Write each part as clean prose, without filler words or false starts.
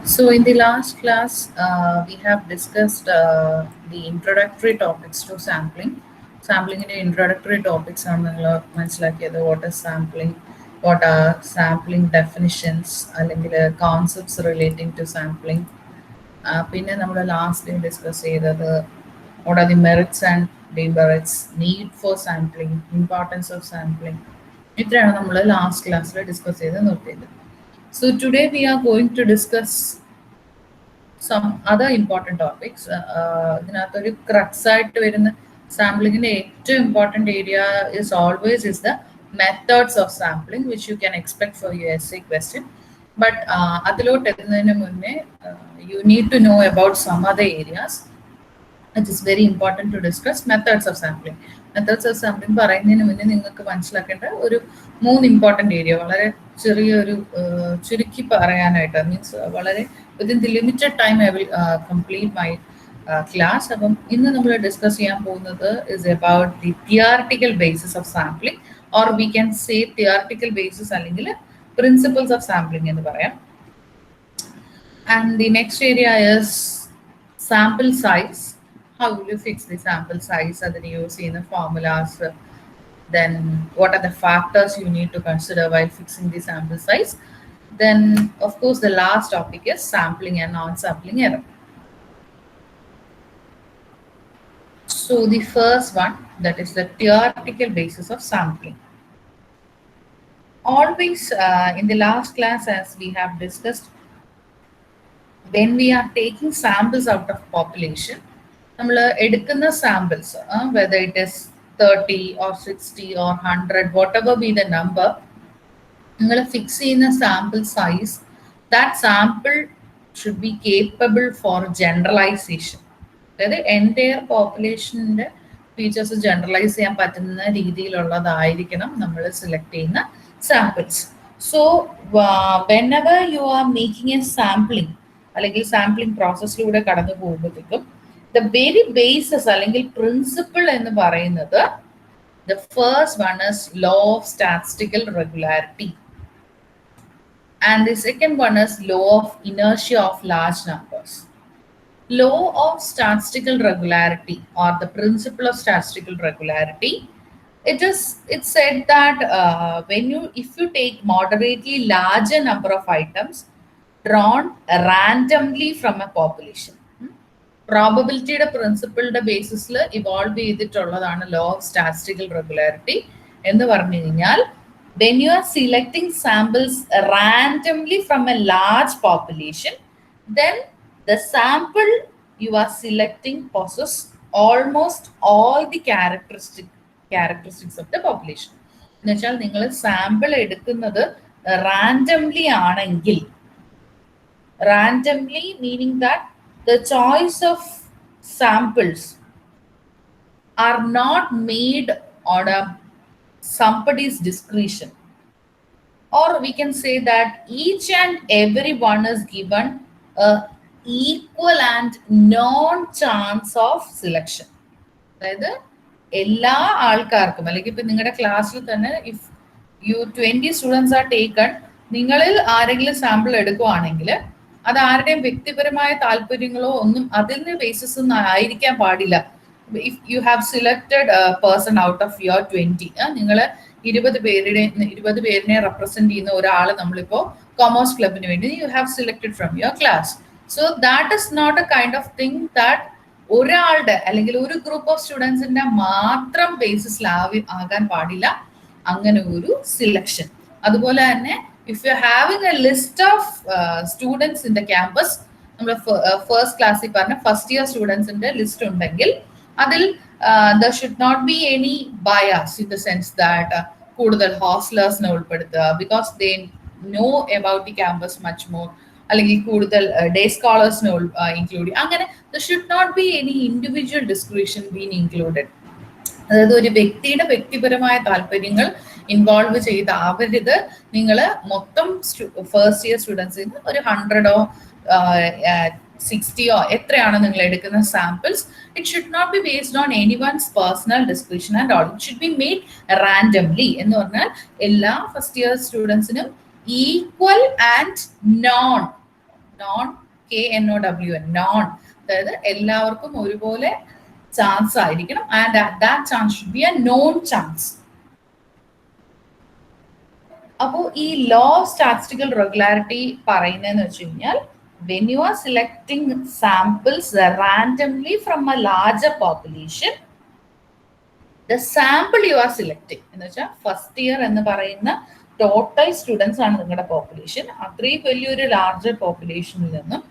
So, in the last class, we have discussed the introductory topics to sampling. Sampling in the introductory topics are what is sampling, what are sampling definitions, concepts relating to sampling. പിന്നെ നമ്മൾ last discuss ചെയ്തത് what are the merits and demerits, need for sampling, importance of sampling. ഇത്രയാണ് നമ്മൾ last ക്ലാസ്സിൽ discuss ചെയ്ത് നിർത്തിയത്. So today we are going to discuss some other important topics. ഇതിനകത്തൊരു crux ആയിട്ട് വരുന്ന സാമ്പിളിങ്ങിന്റെ ഏറ്റവും important area is always is the methods of sampling which you can expect for you as a question. But അതിലോട്ട് എത്തുന്നതിന് മുന്നേ you need to know about some other areas. It is very important to discuss methods of sampling. Methods of sampling പറയുന്നതിന് മുന്നേ നിങ്ങൾക്ക് മനസ്സിലാക്കേണ്ട ഒരു 3 important area, വളരെ ചെറിയൊരു ചുരുക്കി പറയാനായിട്ട്, മീൻസ് വളരെ within the limited time I will complete my class. അപ്പം ഇന്ന് നമ്മൾ ഡിസ്കസ് ചെയ്യാൻ പോകുന്നത് is about the theoretical basis of sampling, or we can say theoretical basis അല്ലെങ്കിൽ പ്രിൻസിപ്പിൾസ് ഓഫ് സാമ്പിളിംഗ് എന്ന് പറയാം. And the next area is sample size. How will you fix the sample size? And then you see in the formulas. Then what are the factors you need to consider while fixing the sample size? Then, of course, the last topic is sampling and non-sampling error. So the first one, that is the theoretical basis of sampling. Always in the last class, as we have discussed, when we are taking samples out of population, നമ്മൾ എടുക്കുന്ന samples, whether it is 30 or 60 or 100, whatever be the number, നിങ്ങൾ fix ചെയ്യുന്ന sample size, that sample should be capable for generalisation. അതായത് entire പോപ്പുലേഷൻ്റെ features generalise ചെയ്യാൻ പറ്റുന്ന രീതിയിലുള്ളതായിരിക്കണം നമ്മൾ സെലക്ട് ചെയ്യുന്ന samples. So whenever you are making a sampling അല്ലെങ്കിൽ സാമ്പിളിംഗ് പ്രോസസ്സിലൂടെ കടന്നു പോകുമ്പോഴത്തേക്കും the very basis അല്ലെങ്കിൽ principle എന്ന് പറയുന്നത്, the first one is law of statistical regularity, and the second one is law of inertia of large numbers. Law of statistical regularity, or the principle of statistical regularity, it's said that if you take moderately larger number of items drawn randomly from a population, പ്രോബബിലിറ്റിയുടെ പ്രിൻസിപ്പിളിന്റെ ബേസിസിൽ evolve ചെയ്തിട്ടുള്ളതാണ് law of statistical regularity എന്ന് പറഞ്ഞു കഴിഞ്ഞാൽ, when you are selecting samples randomly from a large population, then the sample you are selecting possess almost all the characteristics of the population. എന്ന് വെച്ചാൽ നിങ്ങൾ സാമ്പിൾ എടുക്കുന്നത് റാൻഡംലി ആണെങ്കിൽ, randomly meaning that the choice of samples are not made on somebody's discretion, or we can say that each and every one is given a equal and non-chance of selection. അതായത് എല്ലാ ആൾക്കാർക്കും, അല്ലെങ്കിൽ ഇപ്പം നിങ്ങളുടെ ക്ലാസ്സിൽ തന്നെ if you 20 students are taken, നിങ്ങളിൽ ആരെങ്കിലും സാമ്പിൾ എടുക്കുവാണെങ്കിൽ അത് ആരുടെയും വ്യക്തിപരമായ താല്പര്യങ്ങളോ ഒന്നും അതിന്റെ ബേസിസ് ഒന്നും ആയിരിക്കാൻ പാടില്ല. If you have selected person out of your 20, നിങ്ങൾ 20 പേരിനെ റെപ്രസെന്റ് ചെയ്യുന്ന ഒരാള് നമ്മളിപ്പോ കൊമേഴ്സ് ക്ലബിന് വേണ്ടി you have selected from your class. So that is not a kind of thing that ഒരാളുടെ അല്ലെങ്കിൽ ഒരു ഗ്രൂപ്പ് ഓഫ് സ്റ്റുഡൻസിന്റെ മാത്രം ബേസിസിൽ ആകാൻ പാടില്ല അങ്ങനെ ഒരു സിലക്ഷൻ. അതുപോലെ തന്നെ if you're having a list of students in the campus, നമ്മൾ ഫസ്റ്റ് ക്ലാസ്സിൽ പറഞ്ഞ ഫസ്റ്റ് ഇയർ സ്റ്റുഡൻസിന്റെ ലിസ്റ്റ് ഉണ്ടെങ്കിൽ അതിൽ there should not be any bias in the sense that കൂടുതൽ ഹോസ്റ്റലേഴ്സിനെ ഉൾപ്പെടുത്തുക, because they know about the campus much more, അല്ലെങ്കിൽ കൂടുതൽ day സ്കോളേഴ്സിനെ include ചെയ്യുക. അങ്ങനെ there should not be any individual discretion being included. അതായത് ഒരു വ്യക്തിയുടെ വ്യക്തിപരമായ താല്പര്യങ്ങൾ ഇൻവോൾവ് ചെയ്താവരുത്. നിങ്ങൾ മൊത്തം ഫസ്റ്റ് ഇയർ സ്റ്റുഡൻസിന് ഒരു 100 or 60 എത്രയാണ് നിങ്ങൾ എടുക്കുന്ന samples, it should not be based on anyone's personal description and all. It should be made randomly. എന്ന് പറഞ്ഞാൽ എല്ലാ ഫസ്റ്റ് ഇയർ സ്റ്റുഡൻസിനും equal and known KNOWN known, അതായത് എല്ലാവർക്കും ഒരുപോലെ ചാൻസ് ആയിരിക്കണം. And that chance should be a known chance. അപ്പോൾ ഈ ലോ ഓഫ് സ്റ്റാറ്റിസ്റ്റിക്കൽ റെഗുലാരിറ്റി പറയുന്നതെന്ന് വെച്ച് കഴിഞ്ഞാൽ, when you are selecting samples randomly from a larger population, the sample you are selecting എന്ന് വെച്ചാൽ ഫസ്റ്റ് ഇയർ എന്ന് പറയുന്ന ടോട്ടൽ സ്റ്റുഡൻസ് ആണ് നിങ്ങളുടെ പോപ്പുലേഷൻ. അത്രയും വലിയൊരു ലാർജർ പോപ്പുലേഷനിൽ നിന്നും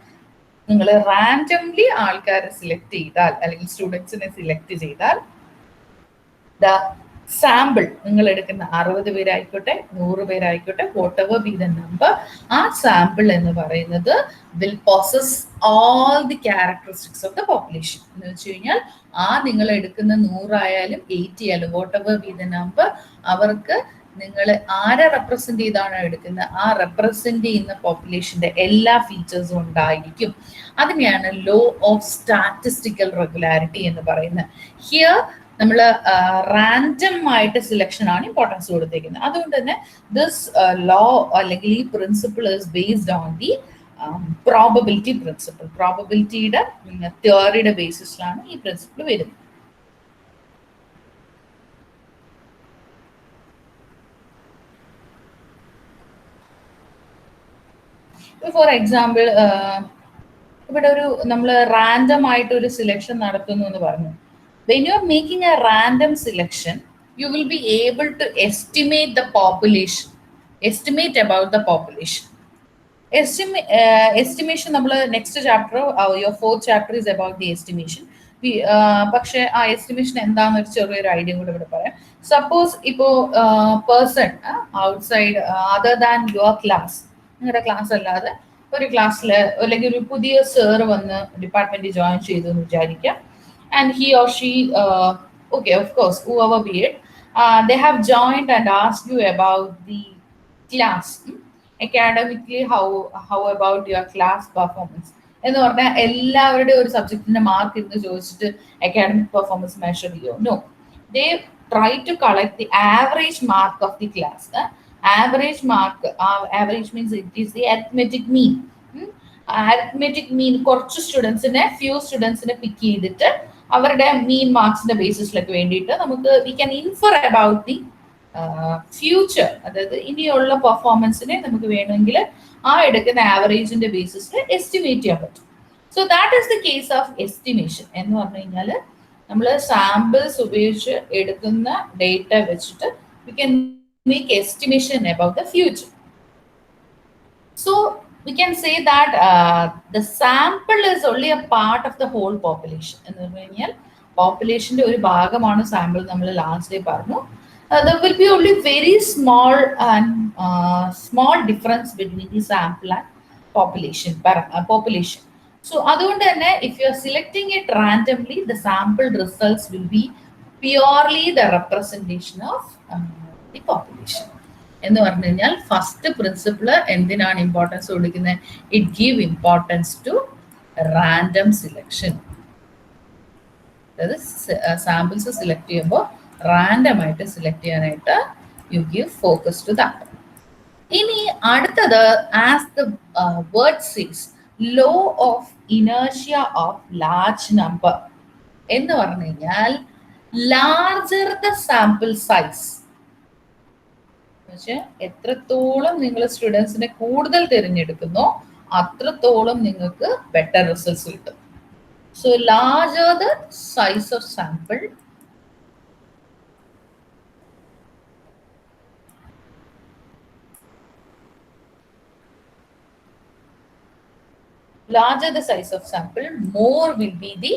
നിങ്ങൾ റാൻഡംലി ആൾക്കാരെ സെലക്ട് ചെയ്താൽ, അല്ലെങ്കിൽ സ്റ്റുഡൻസിനെ സെലക്ട് ചെയ്താൽ, ദ സാമ്പിൾ നിങ്ങൾ എടുക്കുന്ന 60 പേരായിക്കോട്ടെ 100 പേരായിക്കോട്ടെ, whatever be the number, ആ സാമ്പിൾ എന്ന് പറയുന്നത് will possess all the characteristics of the population. എന്ന് വെച്ച് കഴിഞ്ഞാൽ ആ നിങ്ങൾ എടുക്കുന്ന 100 ആയാലും 80 ആയാലും vote ever be the number, അവർക്ക് നിങ്ങൾ ആരെ റെപ്രസെന്റ് ചെയ്താണോ എടുക്കുന്നത് ആ റെപ്രസെന്റ് ചെയ്യുന്ന പോപ്പുലേഷന്റെ എല്ലാ ഫീച്ചേഴ്സും ഉണ്ടായിരിക്കും. അതിനെയാണ് ലോ ഓഫ് സ്റ്റാറ്റിസ്റ്റിക്കൽ റെഗുലാരിറ്റി എന്ന് പറയുന്നത്. ഹിയർ നമ്മൾ റാൻഡം ആയിട്ട് സിലക്ഷൻ ആണ് ഇമ്പോർട്ടൻസ് കൊടുത്തേക്കുന്നത്. അതുകൊണ്ട് തന്നെ ദിസ് ലോ അല്ലെങ്കിൽ ഈ principle is based on the probability principle. പ്രോബബിലിറ്റിയുടെ തിയറിയുടെ ബേസിസിലാണ് ഈ പ്രിൻസിപ്പിൾ വരുന്നത്. ഫോർ എക്സാമ്പിൾ, ഇവിടെ ഒരു നമ്മൾ റാൻഡം ആയിട്ട് ഒരു സിലക്ഷൻ നടത്തുന്നു എന്ന് പറഞ്ഞു. When you are making a random selection, you will be able to estimate the population, estimate about the population. Estimation നമ്മൾ next chapter, your fourth chapter is about the estimation. പക്ഷെ ആ estimation എന്താണെന്ന് ഒരു ചെറിയൊരു idea കൂടെ ഇവിടെ പറയാം. Suppose ഇപ്പോൾ person outside other than your class, നിങ്ങളുടെ ക്ലാസ് അല്ലാതെ ഒരു ക്ലാസ്സിൽ അല്ലെങ്കിൽ ഒരു പുതിയ സർ വന്ന് ഡിപ്പാർട്ട്മെന്റിൽ ജോയിൻ ചെയ്തു എന്ന് വിചാരിക്കാം. And he or she, okay, of course, whoever be it, they have joined and asked you about the class, academically, how about your class performance. എന്ന് പറഞ്ഞാൽ എല്ലാവരുടെയും ഒരു സബ്ജക്റ്റിന്റെ മാർക്ക് ഇരുന്ന് ചോദിച്ചിട്ട് അക്കാഡമിക് പെർഫോമൻസ് മെഷർ ചെയ്യോ? No, they try to collect the average mark of the class. Average mark, average means it is the arithmetic mean. Arithmetic mean കുറച്ച് സ്റ്റുഡൻസിനെ, few സ്റ്റുഡൻസിനെ പിക്ക് ചെയ്തിട്ട് അവരുടെ മീൻ മാർക്സിന്റെ ബേസിസിലൊക്കെ വേണ്ടിയിട്ട് നമുക്ക് we can infer about the future, അതായത് ഇനിയുള്ള പെർഫോമൻസിനെ നമുക്ക് വേണമെങ്കിൽ ആ എടുക്കുന്ന ആവറേജിന്റെ ബേസിസിൽ എസ്റ്റിമേറ്റ് ചെയ്യാൻ പറ്റും. So that is the case of estimation. എന്ന് പറഞ്ഞു കഴിഞ്ഞാൽ നമ്മൾ സാമ്പിൾസ് ഉപയോഗിച്ച് എടുക്കുന്ന ഡേറ്റ വെച്ചിട്ട് we can make estimation about the future. So we can say that the sample is only a part of the whole population. എന്ന് പറഞ്ഞു കഴിഞ്ഞാൽ പോപ്പുലേഷന്റെ ഒരു ഭാഗമാണ് സാമ്പിൾ. നമ്മൾ ലാസ്റ്റ് ഡേ പറഞ്ഞു, there will be only very small and small difference between the sample and population. So അതുകൊണ്ട് തന്നെ if you are selecting it randomly, the sample results will be purely the representation of the population. എന്ന് പറഞ്ഞു കഴിഞ്ഞാൽ first principle എന്തിനാണ് importance കൊടുക്കുന്നത്? It give importance to random selection. അതായത് samples select ചെയ്യുമ്പോൾ random ആയിട്ട് സെലക്ട് ചെയ്യാനായിട്ട് you give focus to that. ഇനി അടുത്തത്, as the word says, law of inertia of large number. എന്ന് പറഞ്ഞു കഴിഞ്ഞാൽ ലാർജർ ദ സാമ്പിൾ സൈസ്, എത്രത്തോളം നിങ്ങൾ സ്റ്റുഡൻസിനെ കൂടുതൽ തിരഞ്ഞെടുക്കുന്നോ അത്രത്തോളം നിങ്ങൾക്ക് ബെറ്റർ റിസൾട്ട്സ് കിട്ടും. So larger the size of sample, larger the size of sample, more will be the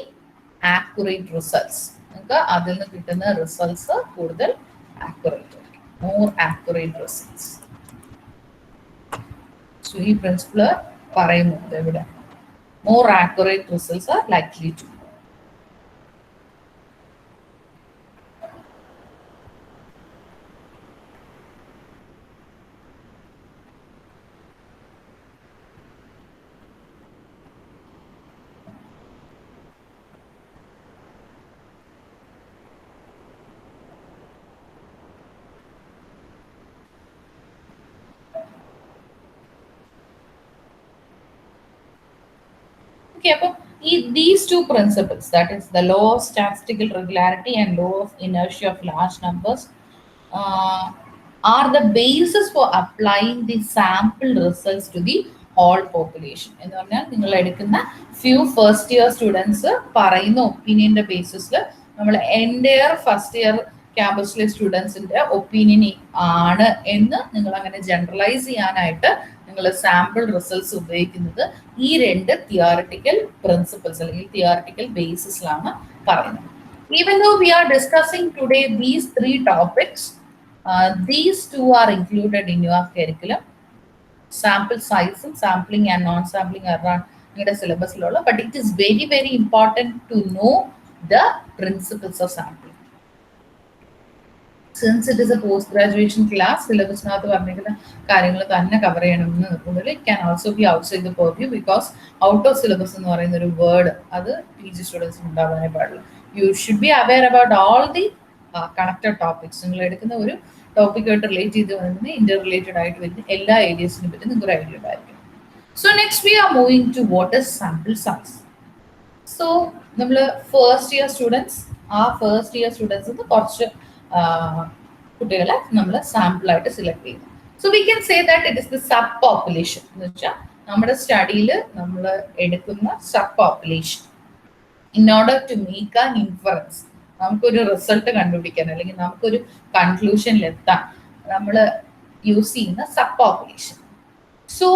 accurate results. നിങ്ങൾക്ക് അതിൽ നിന്ന് കിട്ടുന്ന റിസൾട്ട്സ് കൂടുതൽ accurate, more accurate results. So ഈ പ്രിൻസിപ്പിൾ പറയുന്നുണ്ട് ഇവിടെ, more accurate results are likely to. Okay, these two principles, that is the law of statistical regularity and law of inertia of large numbers, uh, are the basis for applying the sample results to the whole population. എന്ന് പറഞ്ഞാൽ നിങ്ങൾ എടുക്കുന്ന few first year students പറയുന്ന ഒപ്പീനിയന്റെ ബേസിസിൽ നമ്മൾ entire first year ക്യാമ്പസിലെ സ്റ്റുഡൻസിന്റെ opinion ആണ് എന്ന് നിങ്ങൾ അങ്ങനെ ജനറലൈസ് ചെയ്യാനായിട്ട് നിങ്ങൾ സാമ്പിൾ റിസൾട്ട്സ് ഉപയോഗിക്കുന്നത് ഈ രണ്ട് തിയറിറ്റിക്കൽ പ്രിൻസിപ്പിൾസ് അല്ലെങ്കിൽ തിയറിറ്റിക്കൽ ബേസിസിലാണ് പറയുന്നത്. Even though we are discussing today these three topics, these two are included in your curriculum. Sample size, sampling and non-sampling are നിങ്ങളുടെ സിലബസിലുള്ള, but it is very very important to know the principles of sampling. Since it is a post graduation class, സിലബസിനകത്ത് പറഞ്ഞിരിക്കുന്ന കാര്യങ്ങൾ തന്നെ cover ചെയ്യണമെന്ന് നിർത്തുന്നത് it can also be outside the purview because out of syllabus എന്ന് പറയുന്ന ഒരു word അത് PG സ്റ്റുഡൻസിന് ഉണ്ടാകാനേ പാടില്ല. You should be aware about all the connected topics. നിങ്ങൾ എടുക്കുന്ന ഒരു ടോപ്പിക്കായിട്ട് റിലേറ്റ് ചെയ്ത് വരുന്ന ഇന്റർ റിലേറ്റഡ് ആയിട്ട് വരുന്ന എല്ലാ ഏരിയസിനെ പറ്റി നിങ്ങൾക്ക് ഒരു ഐഡിയ ഉണ്ടായിരിക്കും. So next we are moving to what is sample size. So നമ്മൾ ഫസ്റ്റ് ഇയർ സ്റ്റുഡൻസ്, ആ ഫസ്റ്റ് ഇയർ സ്റ്റുഡൻസ് കുറച്ച് കുട്ടികളെ നമ്മൾ സാമ്പിൾ ആയിട്ട് സെലക്ട് ചെയ്യുന്നു. So we can say that it is the sub population എന്ന് വെച്ചാൽ നമ്മുടെ സ്റ്റഡിയിൽ നമ്മൾ എടുക്കുന്ന sub population in order to make an inference, നമുക്കൊരു റിസൾട്ട് കണ്ടുപിടിക്കാൻ അല്ലെങ്കിൽ നമുക്കൊരു കൺക്ലൂഷനിൽ എത്താൻ നമ്മൾ യൂസ് ചെയ്യുന്ന sub population. So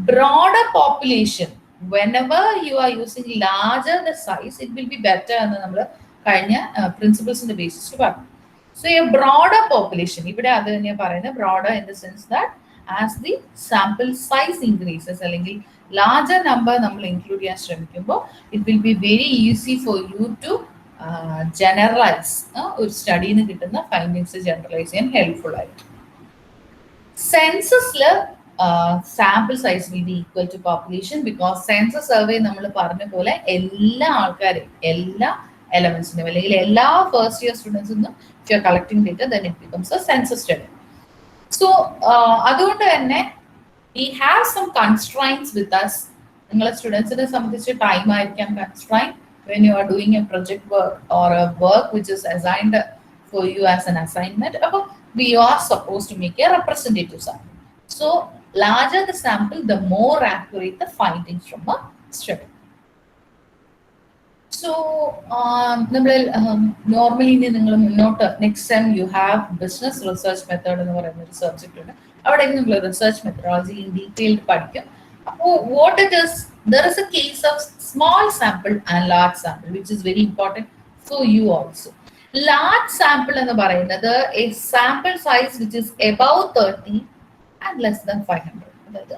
broader population, whenever you are using larger the size, it will be better എന്ന് നമ്മൾ കഴിഞ്ഞ പ്രിൻസിപ്പിൾസിന്റെ ബേസിസിൽ പറഞ്ഞു. സോ എ ബ്രോഡർ പോപ്പുലേഷൻ, ഇവിടെ അത് തന്നെയാണ് പറയുന്നത്, broader in the sense that as the sample size increases അല്ലെങ്കിൽ ലാർജർ നമ്പർ നമ്മൾ ഇൻക്ലൂഡ് ചെയ്യാൻ ശ്രമിക്കുമ്പോൾ it will be very easy for you to generalise, ഒരു സ്റ്റഡിയിൽ നിന്ന് കിട്ടുന്ന ഫൈൻഡിങ്സ് ജനറലൈസ് ചെയ്യാൻ ഹെൽപ്ഫുൾ ആയിരിക്കും. സെൻസസിൽ sample size will be equal to population because census survey നമ്മൾ പറഞ്ഞ പോലെ എല്ലാ ആൾക്കാരെയും എല്ലാ എലമെന്റ്സിനും അല്ലെങ്കിൽ എല്ലാ ഫസ്റ്റ് ഇയർ സ്റ്റുഡൻസിനും if you are collecting data then it becomes A census study. So അതുകൊണ്ട് തന്നെ we have some constraints with us. നിങ്ങളെ സ്റ്റുഡൻസിനെ സംബന്ധിച്ച് ടൈം ആയിരിക്കാം constraint when you are doing a project work or a work which is assigned for you as an assignment. We are supposed to make a representative sample. So larger the sample, the more accurate the findings from a study. So normally നിങ്ങൾ മുന്നോട്ട് next time you have business research method എന്ന് പറയുന്ന ഒരു subject ഉണ്ട്. അവിടെ നിങ്ങൾ research methodology in detailed പഠിക്കും. അപ്പോൾ what it is, there is a case of small sample and large sample which is very important for you also. Large sample എന്ന് പറയുന്നത് a sample size which is above 30 and less than 500. അതായത്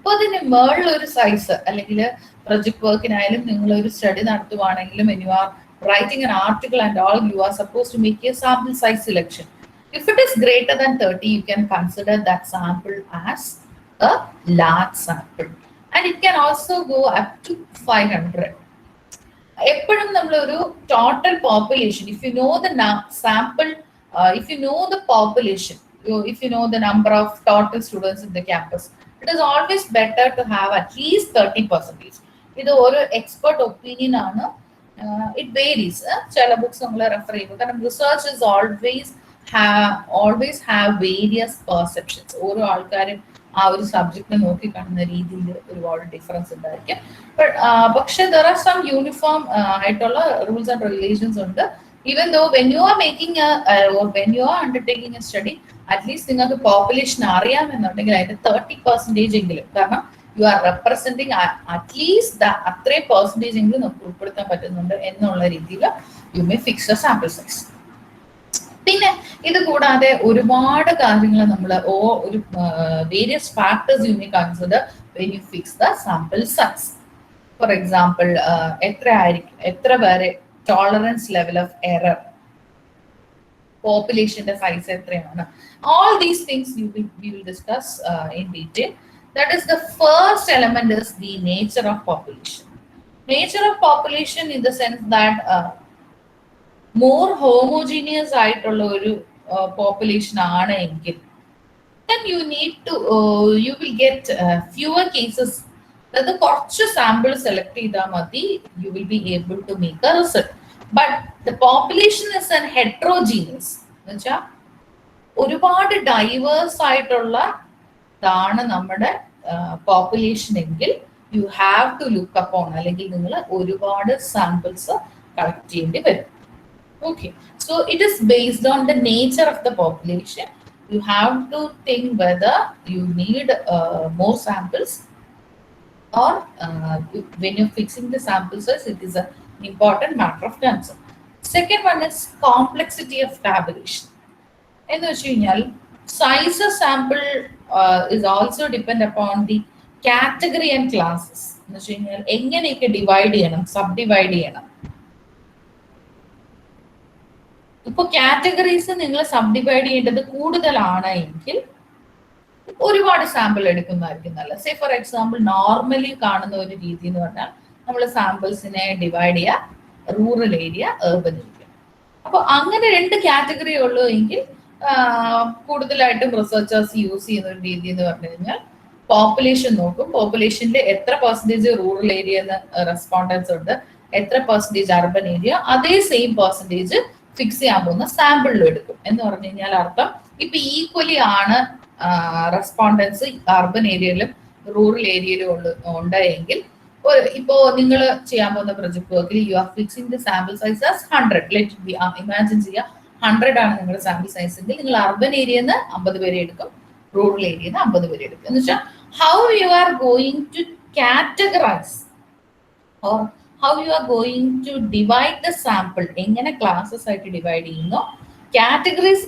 30 മേളിൽ ഒരു size അല്ലെങ്കിൽ project വർക്കിനായാലും നിങ്ങൾ ഒരു study നടത്തുവാണെങ്കിലും when you are writing an article and all, you are supposed to make a sample size selection. If it is greater than 30, you can consider that sample as a large sample. And it can also go up to 500. എപ്പോഴും നമ്മളൊരു total population, if you know the sample, if you know the population, if you know the number of total students in the campus, it is always better to have at least 30%. ഇത് ഒരു expert opinion ആണ്. It varies. ചില books നമ്മൾ refer ചെയ്യുമ്പോൾ, കാരണം research is always have various perceptions. ഓരോ ആൾക്കാരും ആ ഒരു സബ്ജക്റ്റിനെ നോക്കി കാണുന്ന രീതിയിൽ ഒരുപാട് ഡിഫറൻസ് ഉണ്ടായിരിക്കും. പക്ഷെ ദർ ആർ സം യൂണിഫോം ആയിട്ടുള്ള റൂൾസ് ആൻഡ് റെഗുലേഷൻസ് ഉണ്ട്. Even though when you are making when you are undertaking a study, at least നിങ്ങൾക്ക് പോപ്പുലേഷൻ അറിയാമെന്നുണ്ടെങ്കിൽ അതിന്റെ 30% എങ്കിലും, കാരണം യു ആർ റെപ്രസെന്റിങ് അറ്റ്ലീസ്റ്റ് അത്രയും പെർസെന്റേജ് എങ്കിലും നമുക്ക് ഉൾപ്പെടുത്താൻ പറ്റുന്നുണ്ട് എന്നുള്ള രീതിയിൽ you may fix a sample size. പിന്നെ ഇത് കൂടാതെ ഒരുപാട് കാര്യങ്ങൾ നമ്മൾ ഒരു various factors you may consider when you fix the sample size. For example എത്ര വരെ ടോളറൻസ് ലെവൽ ഓഫ് എറർ, പോപ്പുലേഷന്റെ സൈസ് എത്രയാണ്, all these things we will discuss in detail. That is, the first element is the nature of population. Nature of population in the sense that more homogeneous ആയിട്ടുള്ള ഒരു population ആണ് എങ്കിൽ then you will get fewer cases അതായത് കുറച്ച് sample select ചെയ്താൽ മതി, you will be able to make a result. But the population is an heterogeneous എന്ന് വെച്ചാൽ ഒരുപാട് ഡൈവേഴ്സ് ആയിട്ടുള്ള ഇതാണ് നമ്മുടെ പോപ്പുലേഷൻ എങ്കിൽ you have to look upon, അല്ലെങ്കിൽ നിങ്ങൾ ഒരുപാട് സാമ്പിൾസ് കളക്ട് ചെയ്യേണ്ടി വരും. Okay, so it is based on the nature of the population. You have to think whether you need more samples or when you're fixing the sample size, it is an important matter of concern. Second one is complexity of tabulation. എന്ന് വെച്ച് കഴിഞ്ഞാൽ size of sample is also depend upon the category and classes. എന്ന് വെച്ച് കഴിഞ്ഞാൽ എങ്ങനെയൊക്കെ divide ചെയ്യണം, sub divide ചെയ്യണം. ഇപ്പൊ കാറ്റഗറീസ് നിങ്ങൾ സബ് ഡിവൈഡ് ചെയ്യേണ്ടത് കൂടുതലാണ് എങ്കിൽ ഒരുപാട് സാമ്പിൾ എടുക്കുന്നതായിരിക്കും നല്ലത്. സേ ഫോർ എക്സാമ്പിൾ നോർമലി കാണുന്ന ഒരു രീതി എന്ന് പറഞ്ഞാൽ നമ്മൾ സാമ്പിൾസിനെ ഡിവൈഡ് ചെയ്യുക റൂറൽ ഏരിയ, ഏർബൻ ഏരിയ. അപ്പൊ അങ്ങനെ രണ്ട് കാറ്റഗറി ഉള്ളൂ എങ്കിൽ കൂടുതലായിട്ടും റിസർച്ചേഴ്സ് യൂസ് ചെയ്യുന്ന ഒരു രീതി എന്ന് പറഞ്ഞു കഴിഞ്ഞാൽ പോപ്പുലേഷൻ നോക്കും. പോപ്പുലേഷനിൽ എത്ര പെർസെൻറ്റേജ് റൂറൽ ഏരിയ റെസ്പോണ്ടൻസ് ഉണ്ട്, എത്ര പെർസെൻറ്റേജ് അർബൻ ഏരിയ, അതേ സെയിം പെർസെൻറ്റേജ് ഫിക്സ് ചെയ്യാൻ പോകുന്ന സാമ്പിളിലും എടുക്കും. എന്ന് പറഞ്ഞു കഴിഞ്ഞാൽ അർത്ഥം ഇപ്പൊ ഈക്വലി ആണ് റെസ്പോണ്ടൻസ് അർബൻ ഏരിയയിലും റൂറൽ ഏരിയയിലും ഉണ്ടെങ്കിൽ ഇപ്പോ നിങ്ങൾ ചെയ്യാൻ പോകുന്ന പ്രൊജക്ട് വർക്കിൽ you are fixing the sample size as 100. Let be imagine ചെയ്യുക 100 ആണ് നിങ്ങളുടെ സാമ്പിൾ സൈസ് എങ്കിൽ നിങ്ങൾ അർബൻ ഏരിയയിൽ നിന്ന് 50 പേരെ എടുക്കും, റൂറൽ ഏരിയയിൽ നിന്ന് 50 പേരെ എടുക്കും. എന്ന് വെച്ചാൽ how you are going to categorise or how you are going to divide the sample, എങ്ങനെ ക്ലാസ്സസ് ആയിട്ട് ഡിവൈഡ് ചെയ്യുന്നു. കാറ്റഗറീസ്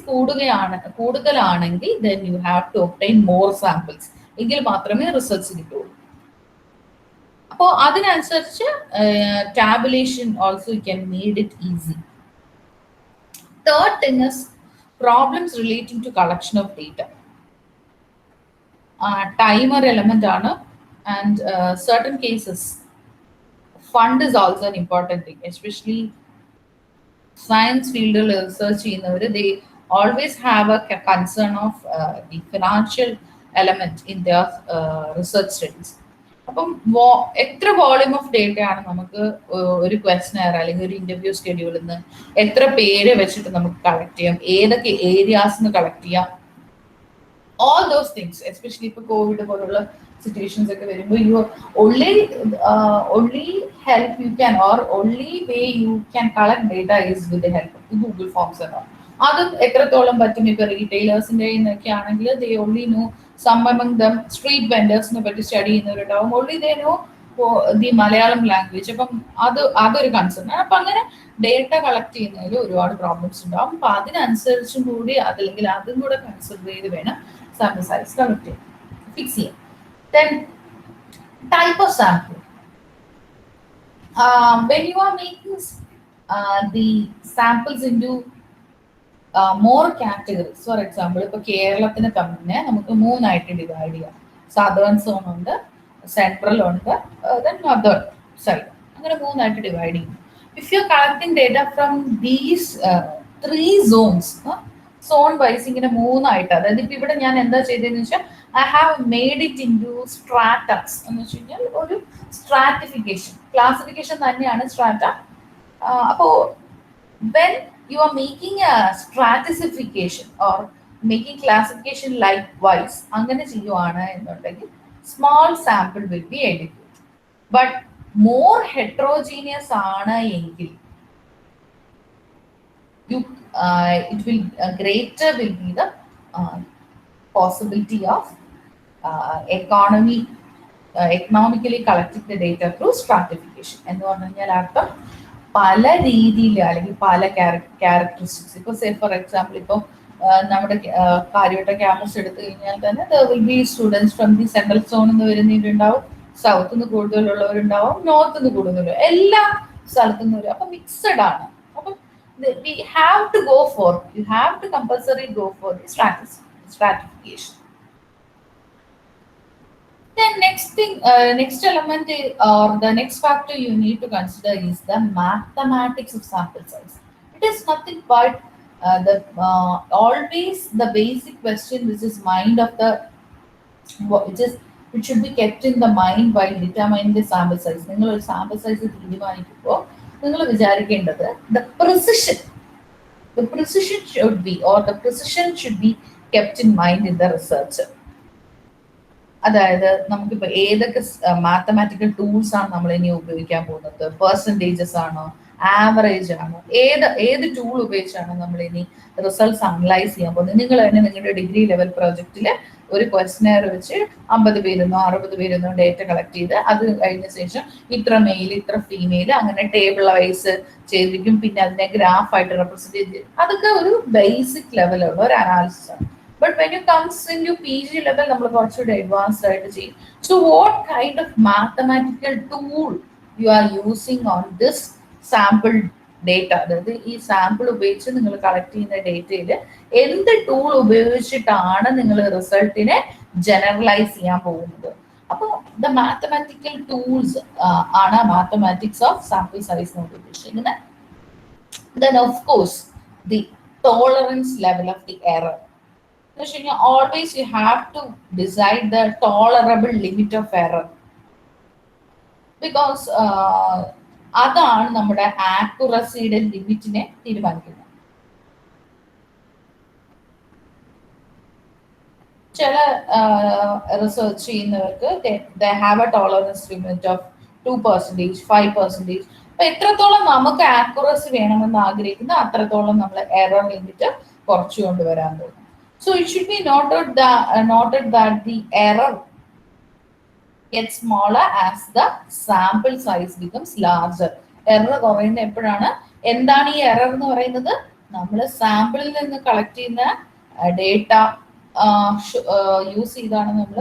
കൂടുതലാണെങ്കിൽ then you have to obtain more samples, എങ്കിൽ മാത്രമേ റിസൾട്ട്സ് കിട്ടുള്ളൂ. അപ്പോൾ അതിനനുസരിച്ച് tabulation also you can make it easy. Third thing is problems relating to collection of data. Timer element ആണ്, and certain cases fund is also an important thing, especially science field research they always have a concern of the financial element in their research studies. അപ്പം എത്ര volume of data ആണ് നമുക്ക് ഒരു question അല്ലെങ്കിൽ ഒരു interview ഷെഡ്യൂളിൽ നിന്ന് എത്ര പേര് വെച്ചിട്ട് നമുക്ക് കളക്ട് ചെയ്യാം, ഏതൊക്കെ ഏരിയാസ് കളക്ട് ചെയ്യാം, all those things, especially for COVID പോലുള്ള situations ഒക്കെ വരുമ്പോൾ you only help you can, or only way you can collect data is with the help of the Google Forms and all. അത് എത്രത്തോളം പറ്റും. ഇപ്പൊ റീറ്റെയിലേഴ്സിന്റെ ഒക്കെ ആണെങ്കിൽ they only know some among them street vendors-നെ പറ്റി സ്റ്റഡി ചെയ്യുന്നവരുണ്ടാവും, only they know the Malayalam language. അപ്പം അതൊരു കൺസേൺ ആണ്. അപ്പൊ അങ്ങനെ ഡേറ്റ കളക്ട് ചെയ്യുന്നതിൽ ഒരുപാട് പ്രോബ്ലംസ് ഉണ്ടാവും. അപ്പൊ അതിനനുസരിച്ചും കൂടി അതല്ലെങ്കിൽ അതും കൂടെ കൺസിഡർ ചെയ്ത് വേണം sample size കളക്ട് ചെയ്യാൻ, ഫിക്സ് ചെയ്യാം. Then type of sample. When you are making the samples into more categories, for example, ഇപ്പോൾ കേരളത്തിന് തന്നെ നമുക്ക് 3 ആയിട്ട് ഡിവൈഡ് ചെയ്യാം. സദേൺ സോൺ ഉണ്ട്, സെൻട്രൽ ഉണ്ട്, then നോർത്തേൺ സൈഡ്, അങ്ങനെ 3 ആയിട്ട് ഡിവൈഡ് ചെയ്യും. If you are collecting data from these 3 zones, zone wise ഇങ്ങനെ 3 ആയിട്ട്, അതായത് ഇപ്പൊ ഇവിടെ ഞാൻ എന്താ ചെയ്തതെന്ന് വെച്ചാൽ I have made it into stratas. എന്ന് വെച്ച് കഴിഞ്ഞാൽ ഒരു സ്ട്രാറ്റിഫിക്കേഷൻ, ക്ലാസിഫിക്കേഷൻ തന്നെയാണ് സ്ട്രാറ്റ. അപ്പോ when you are making a stratification or making classification likewise, അങ്ങനെ ചെയ്യുവാണ് എന്നുണ്ടെങ്കിൽ small sample will be adequate. But more heterogeneous ആണ് എങ്കിൽ it will greater will be the possibility of economically collecting the data through stratification. എന്ന് പറഞ്ഞു കഴിഞ്ഞാൽ അർത്ഥം പല രീതിയിൽ അല്ലെങ്കിൽ പല ക്യാരക്ടറിസ്റ്റിക്സ്. ഇപ്പോൾ സേ ഫോർ എക്സാമ്പിൾ ഇപ്പോൾ നമ്മുടെ കാര്യവട്ട ക്യാമ്പസ് എടുത്തു കഴിഞ്ഞാൽ തന്നെ there will be students from the central സോണിൽ നിന്ന് വരുന്നവരുണ്ടാവും, സൗത്ത് നിന്ന് കൂടുതലുള്ളവരുണ്ടാവും, നോർത്ത് നിന്ന് കൂടുതലുള്ള എല്ലാ സ്ഥലത്തു നിന്ന് വരും. അപ്പൊ മിക്സഡ് ആണ്. അപ്പം we have to go for, you have to compulsory go for the stratification. Then next element or the next factor you need to consider is the mathematics of sample size. It is nothing but always the basic question which is mind of the, which is It should be kept in the mind while determining the sample size. നിങ്ങൾ ഒരു sample size തീരുമാനിക്കുമ്പോൾ നിങ്ങൾ വിചാരിക്കേണ്ടത് the precision should be, or the precision should be kept in mind in the research. അതായത് നമുക്കിപ്പോൾ ഏതൊക്കെ mathematical tools ആണ് നമ്മൾ ഇനി ഉപയോഗിക്കാൻ പോകുന്നത്, പെർസെൻറ്റേജസ് ആണോ, ആവറേജ് ആണോ, ഏത് ടൂൾ ഉപയോഗിച്ചാണ് നമ്മൾ ഇനി റിസൾട്ട്സ് അനലൈസ് ചെയ്യാൻ പോകുന്നത്. നിങ്ങൾ തന്നെ നിങ്ങളുടെ ഡിഗ്രി ലെവൽ പ്രോജക്റ്റിൽ ഒരു ക്വസ്റ്റനെയർ വെച്ച് 50 പേരെന്നോ 60 പേരെന്നോ ഡേറ്റ കളക്ട് ചെയ്ത് അത് കഴിഞ്ഞ ശേഷം ഇത്ര മെയിൽ ഇത്ര ഫീമെയിൽ അങ്ങനെ ടേബിൾ വൈസ് ചെയ്തിരിക്കും, പിന്നെ അതിനെ ഗ്രാഫായിട്ട് റെപ്രസെന്റ് ചെയ്ത്, അതൊക്കെ ഒരു ബേസിക് ലെവലുള്ള ഒരു അനാലിസിസ് ആണ്. But when you comes into PG level, നമ്മൾ കുറച്ചുകൂടി അഡ്വാൻസ്ഡ് ആയിട്ട് ചെയ്യും. So what kind of mathematical tool you are using on this sample data? അതായത് ഈ സാമ്പിൾ ഉപയോഗിച്ച് നിങ്ങൾ കളക്ട് ചെയ്യുന്ന ഡേറ്റയിൽ എന്ത് ടൂൾ ഉപയോഗിച്ചിട്ടാണ് നിങ്ങൾ റിസൾട്ടിനെ ജനറലൈസ് ചെയ്യാൻ പോകുന്നത്. അപ്പോൾ ദ മാത്തമാറ്റിക്കൽ ടൂൾസ് ആണ് മാത്തമാറ്റിക്സ് ഓഫ് സാമ്പിൾ സൈസ് കൊണ്ട് ഉദ്ദേശിക്കുന്നത്. Then of course the tolerance level of the error. Always you have to decide the tolerable limit of error, because അതാണ് നമ്മുടെ ആക്യുറസിയുടെ ലിമിറ്റിനെ തീരുമാനിക്കുന്നത്. ചില റിസർച്ച് ചെയ്യുന്നവർക്ക് they have a tolerance limit of 2%, 5%. അപ്പൊ എത്രത്തോളം നമുക്ക് ആക്യുറസി വേണമെന്ന് ആഗ്രഹിക്കുന്ന അത്രത്തോളം നമ്മൾ എറർ ലിമിറ്റ് കുറച്ചു കൊണ്ടുവരാൻ പോകും. So it should be noted that the error gets smaller as the sample size becomes larger. Error കുറയുന്ന എപ്പോഴാണ്? എന്താണ് ഈ എറർ എന്ന് പറയുന്നത്? നമ്മൾ സാമ്പിളിൽ നിന്ന് കളക്ട് ചെയ്യുന്ന ഡേറ്റ യൂസ് ചെയ്താണ് നമ്മൾ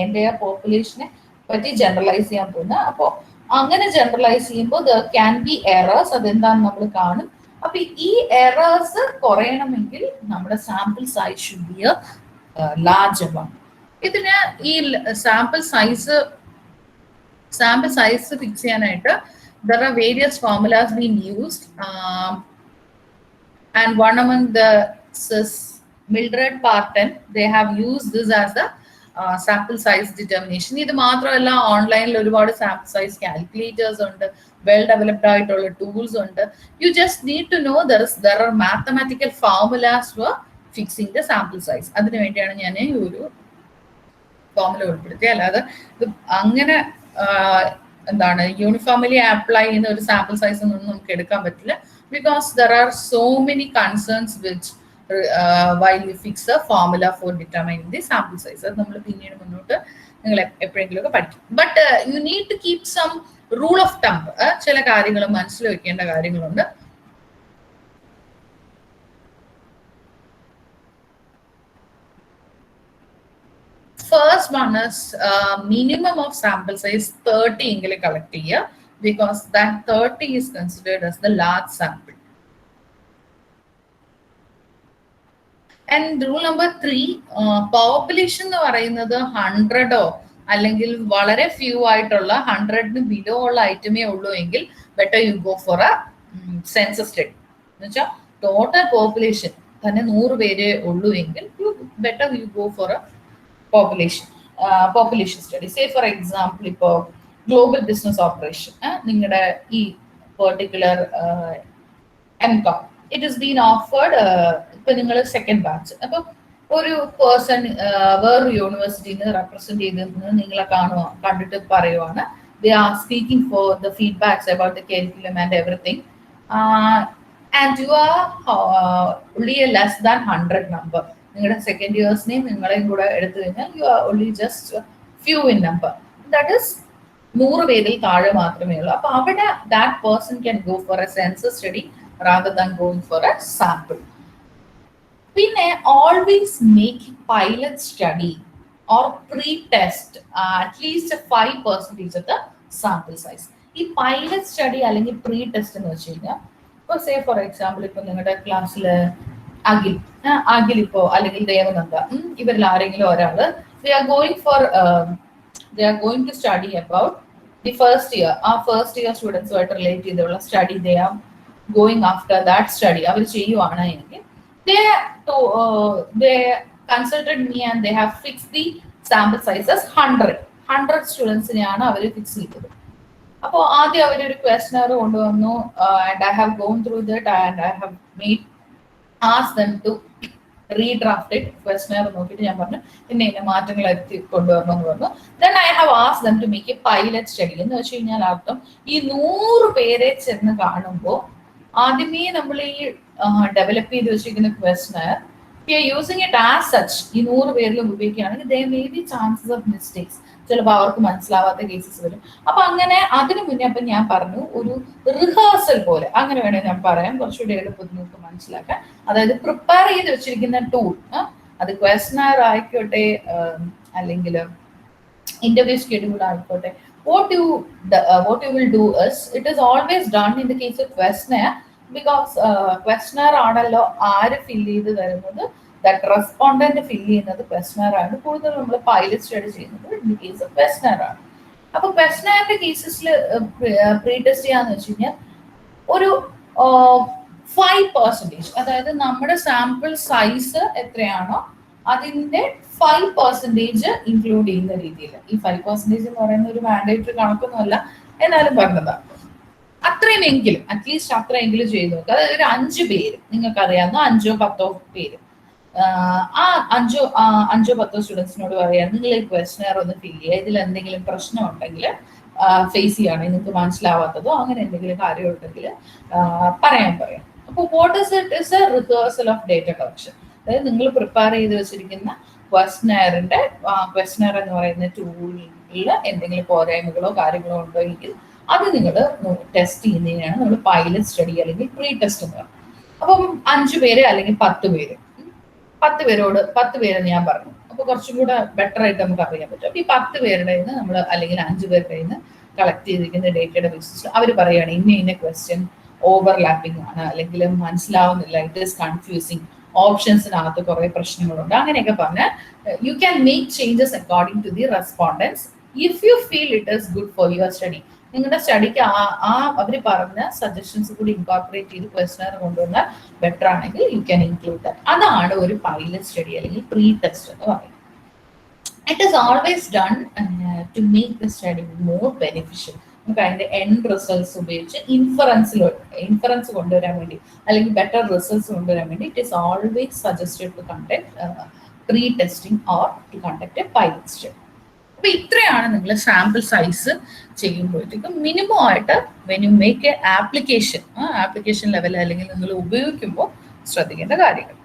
എൻ്റെ പോപ്പുലേഷനെ പറ്റി ജനറലൈസ് ചെയ്യാൻ പോകുന്നത്. അപ്പോൾ അങ്ങനെ ജനറലൈസ് ചെയ്യുമ്പോൾ ദർ ക്യാൻ ബി എറേഴ്സ്. അതെന്താണെന്ന് നമ്മൾ കാണും. അപ്പൊ ഈ എറേഴ്സ് കുറയണമെങ്കിൽ നമ്മുടെ sample size should be A large one. ഇതിന് ഈ സാമ്പിൾ സൈസ് ഫിക്സ് ചെയ്യാനായിട്ട് there are various formulas being used, and one among the is Mildred Parton. They have used this as a sample size determination. ഇത് മാത്രമല്ല, ഓൺലൈനിൽ ഒരുപാട് sample size calculators ഉണ്ട്, well developed ആയിട്ടുള്ള tools ഉണ്ട്. You just need to know there are mathematical formulas for fixing the sample size. അതിനു വേണ്ടിയാണ് ഞാൻ ഈ ഒരു ഫോർമുല ഉൾപ്പെടുത്തിയത്. അല്ലാതെ അങ്ങനെ എന്താണ് യൂണിഫോംലി അപ്ലൈ ചെയ്യുന്ന ഒരു സാമ്പിൾ സൈസ് ഒന്നും നമുക്ക് എടുക്കാൻ പറ്റില്ല, because there are so many concerns which while you fix a formula for determining the sample size. അത് നമ്മൾ പിന്നീട് മുന്നോട്ട് നിങ്ങൾ എപ്പോഴെങ്കിലും ഒക്കെ പഠിക്കും. But you need to keep some rule of thumb. ചില കാര്യങ്ങൾ മനസ്സിൽ വെക്കേണ്ട കാര്യങ്ങളുണ്ട്. First one is minimum of sample size 30 എങ്കിലും കളക്ട് ചെയ്യുക, because that 30 is considered as the large sample. And rule number 3, population എന്ന് പറയുന്നത് 100 അല്ലെങ്കിൽ വളരെ ഫ്യൂ ആയിട്ടുള്ള 100 ബിലോ ഉള്ള ഐറ്റമേ ഉള്ളൂ എങ്കിൽ better you go for A census study. എന്ന് വെച്ചാൽ ടോട്ടൽ പോപ്പുലേഷൻ തന്നെ 100 പേരെ ഉള്ളൂ എങ്കിൽ better you go for A population study. Say for example, ഇപ്പോൾ ഗ്ലോബൽ ബിസിനസ് ഓപ്പറേഷൻ, നിങ്ങളുടെ ഈ particular MCOM it is been offered. ഇപ്പൊ നിങ്ങൾ സെക്കൻഡ് ബാച്ച്, അപ്പൊ ഒരു പേഴ്സൺ വേറൊരു യൂണിവേഴ്സിറ്റിയിൽ നിന്ന് റെപ്രസെന്റ് ചെയ്ത് നിങ്ങളെ കണ്ടിട്ട് പറയുവാണ്, they are speaking for the feedbacks about the curriculum and everything, and you are only a less than 100 number. നിങ്ങളുടെ സെക്കൻഡ് ഇയേഴ്സിനെയും നിങ്ങളെയും കൂടെ എടുത്തു കഴിഞ്ഞാൽ you are only just few in number. That is 100 പേരിൽ താഴെ മാത്രമേ ഉള്ളൂ. അപ്പൊ അവിടെ that person can go for A census study rather than going for a sample. പിന്നെ always make pilot study or pre-test at least 5% of the sample size. ഈ pilot study അല്ലെങ്കിൽ pre test എന്ന് വെച്ച് കഴിഞ്ഞാൽ, ഇപ്പോൾ സേ ഫോർ എക്സാമ്പിൾ ഇപ്പൊ നിങ്ങളുടെ ക്ലാസ്സിൽ അഖിൽ ഇപ്പോ അല്ലെങ്കിൽ ദേവനന്ദ, ഇവരിൽ ആരെങ്കിലും ഒരാള് they are going to study about the first year. ആ ഫസ്റ്റ് ഇയർ സ്റ്റുഡൻസുമായിട്ട് റിലേറ്റ് ചെയ്തുള്ള study they are going after that study. അവർ ചെയ്യുവാണ് എങ്കിൽ they consulted me and they have fixed the sample sizes 100 സ്റ്റുഡൻസിനെയാണ് അവർ ഫിക്സ് ചെയ്തത്. അപ്പോൾ ആദ്യം അവരൊരു ക്വസ്റ്റനർ കൊണ്ടുവന്നു, and I have gone through that and I have made ask them to redrafted questionnaire നോക്കിയിട്ട് ഞാൻ പറഞ്ഞു ഇന്ന മാറ്റങ്ങൾ എത്തി കൊണ്ടുവരണം എന്ന് പറഞ്ഞു. Then I have ask them to make a pilot study. എന്ന് വെച്ച് കഴിഞ്ഞാൽ അർത്ഥം ഈ 100 പേരെ ചെന്ന് കാണുമ്പോൾ ആദ്യമേ നമ്മൾ ഈ ഡെവലപ്പ് ചെയ്ത് വെച്ചിരിക്കുന്ന questionnaire we are using it as such ഈ 100 പേരിലും ഉപയോഗിക്കുകയാണെങ്കിൽ they may be chances of mistakes, ചിലപ്പോൾ അവർക്ക് മനസ്സിലാവാത്ത കേസസ് വരും. അപ്പൊ അങ്ങനെ അതിനു മുന്നേ അപ്പൊ ഞാൻ പറഞ്ഞു ഒരു റിഹേഴ്സൽ പോലെ, അങ്ങനെ വേണേൽ ഞാൻ പറയാം, കുറച്ചുകൂടി എളുപ്പത്തിൽ നിങ്ങൾക്ക് മനസ്സിലാക്കാൻ. അതായത് പ്രിപ്പയർ ചെയ്ത് വെച്ചിരിക്കുന്ന ടൂൾ, അത് ക്വസ്റ്റനർ ആയിക്കോട്ടെ അല്ലെങ്കിൽ ഇന്റർവ്യൂ ഷെഡ്യൂൾ ആയിക്കോട്ടെ, what you will do is it is always done in the case of questionnaire because questionnaire ആണല്ലോ ആര് ഫില്ല് ചെയ്ത് തരുന്നത്, ദാറ്റ് റെസ്പോണ്ടന്റ് ഫില്ല് ചെയ്യുന്നത് ക്വസ്റ്റനർ ആണ്. കൂടുതൽ നമ്മൾ പൈലറ്റ് സ്റ്റഡി ചെയ്യുന്നത് ഇൻ കേസ് ഓഫ് ക്വസ്റ്റനർ ആണ്. അപ്പൊ ക്വസ്റ്റനറിന്റെ കേസസിൽ പ്രീ ടെസ്റ്റ് ചെയ്യാന്ന് വെച്ച് കഴിഞ്ഞാൽ ഒരു 5%, അതായത് നമ്മുടെ സാമ്പിൾ സൈസ് എത്രയാണോ അതിന്റെ 5% ഇൻക്ലൂഡ് ചെയ്യുന്ന രീതിയിൽ. ഈ 5% എന്ന് പറയുന്ന ഒരു മാൻഡേറ്ററി കണക്കൊന്നുമല്ല, എന്നാലും പറഞ്ഞതാണ്. അത്രയുമെങ്കിലും അറ്റ്ലീസ്റ്റ് അത്രയെങ്കിലും ചെയ്ത് നോക്കുക. അതായത് ഒരു 5 പേര് നിങ്ങൾക്ക് അറിയാവുന്ന 5-10 പേര്, ആ 5-10 സ്റ്റുഡൻസിനോട് പറയാം നിങ്ങൾ ഈ ക്വസ്റ്റനർ ഒന്ന് ഫില്ല് ചെയ്യുക, ഇതിൽ എന്തെങ്കിലും പ്രശ്നം ഉണ്ടെങ്കിൽ ഫേസ് ചെയ്യുകയാണെങ്കിൽ നിങ്ങൾക്ക് മനസ്സിലാവാത്തതോ അങ്ങനെ എന്തെങ്കിലും കാര്യം ഉണ്ടെങ്കിൽ പറയാൻ പറയാം. അപ്പോൾ what is it is A rehearsal of data collection. അതായത് നിങ്ങൾ പ്രിപ്പയർ ചെയ്ത് വെച്ചിരിക്കുന്ന ക്വസ്റ്റനർ എന്ന് പറയുന്ന ടൂളിൽ എന്തെങ്കിലും പോരായ്മകളോ കാര്യങ്ങളോ ഉണ്ടോ എങ്കിൽ അത് നിങ്ങൾ ടെസ്റ്റ് ചെയ്യുന്നതിനാണ് നമ്മൾ പൈലറ്റ് സ്റ്റഡി അല്ലെങ്കിൽ പ്രീ ടെസ്റ്റ് എന്ന് പറയുന്നത്. അപ്പം 5 പേര് അല്ലെങ്കിൽ 10 പേര്, 10 പേര് ഞാൻ പറഞ്ഞു. അപ്പൊ കുറച്ചും കൂടെ ബെറ്റർ ആയിട്ട് നമുക്ക് അറിയാൻ പറ്റും. അപ്പൊ ഈ 10 പേരുടെ നമ്മൾ അല്ലെങ്കിൽ 5 പേരുടെ കളക്ട് ചെയ്തിരിക്കുന്ന ഡേറ്റയുടെ ബേസിസിൽ അവർ പറയുകയാണ് ഇന്ന ക്വസ്റ്റ്യൻ ഓവർലാപ്പിംഗ് ആണ്, അല്ലെങ്കിൽ മനസ്സിലാവുന്നില്ല, ഇറ്റ് ഈസ് കൺഫ്യൂസിങ്, ഓപ്ഷൻസിനകത്ത് കുറെ പ്രശ്നങ്ങളുണ്ട്, അങ്ങനെയൊക്കെ പറഞ്ഞാൽ you can make changes according to the respondents if you feel it is good for your study. നിങ്ങളുടെ സ്റ്റഡിക്ക് അവർ പറഞ്ഞ സജഷൻസ് കൂടി ഇൻകോർപ്പറേറ്റ് ചെയ്ത് ക്വസ്റ്റനർ കൊണ്ടുവന്നാൽ ബെറ്റർ ആണെങ്കിൽ യു ക്യാൻ ഇൻക്ലൂഡ് ദാറ്റ്. അതാണ് ഒരു പൈലറ്റ് സ്റ്റഡി അല്ലെങ്കിൽ പ്രീ ടെസ്റ്റ് എന്ന് പറയുന്നത്. It is always done to make the study more beneficial. നമുക്ക് അതിന്റെ എൻഡ് റിസൾട്ട്സ് ഉപയോഗിച്ച് ഇൻഫറൻസ് കൊണ്ടുവരാൻ വേണ്ടി അല്ലെങ്കിൽ ബെറ്റർ റിസൾട്ട്സ് കൊണ്ടുവരാൻ വേണ്ടി it is always suggested to conduct pre testing or to conduct a pilot study. അപ്പൊ ഇത്രയാണ് നിങ്ങൾ സാമ്പിൾ സൈസ് ചെയ്യുമ്പോഴത്തേക്കും മിനിമം ആയിട്ട് when you make a application level അല്ലെങ്കിൽ നിങ്ങൾ ഉപയോഗിക്കുമ്പോൾ ശ്രദ്ധിക്കേണ്ട കാര്യങ്ങൾ.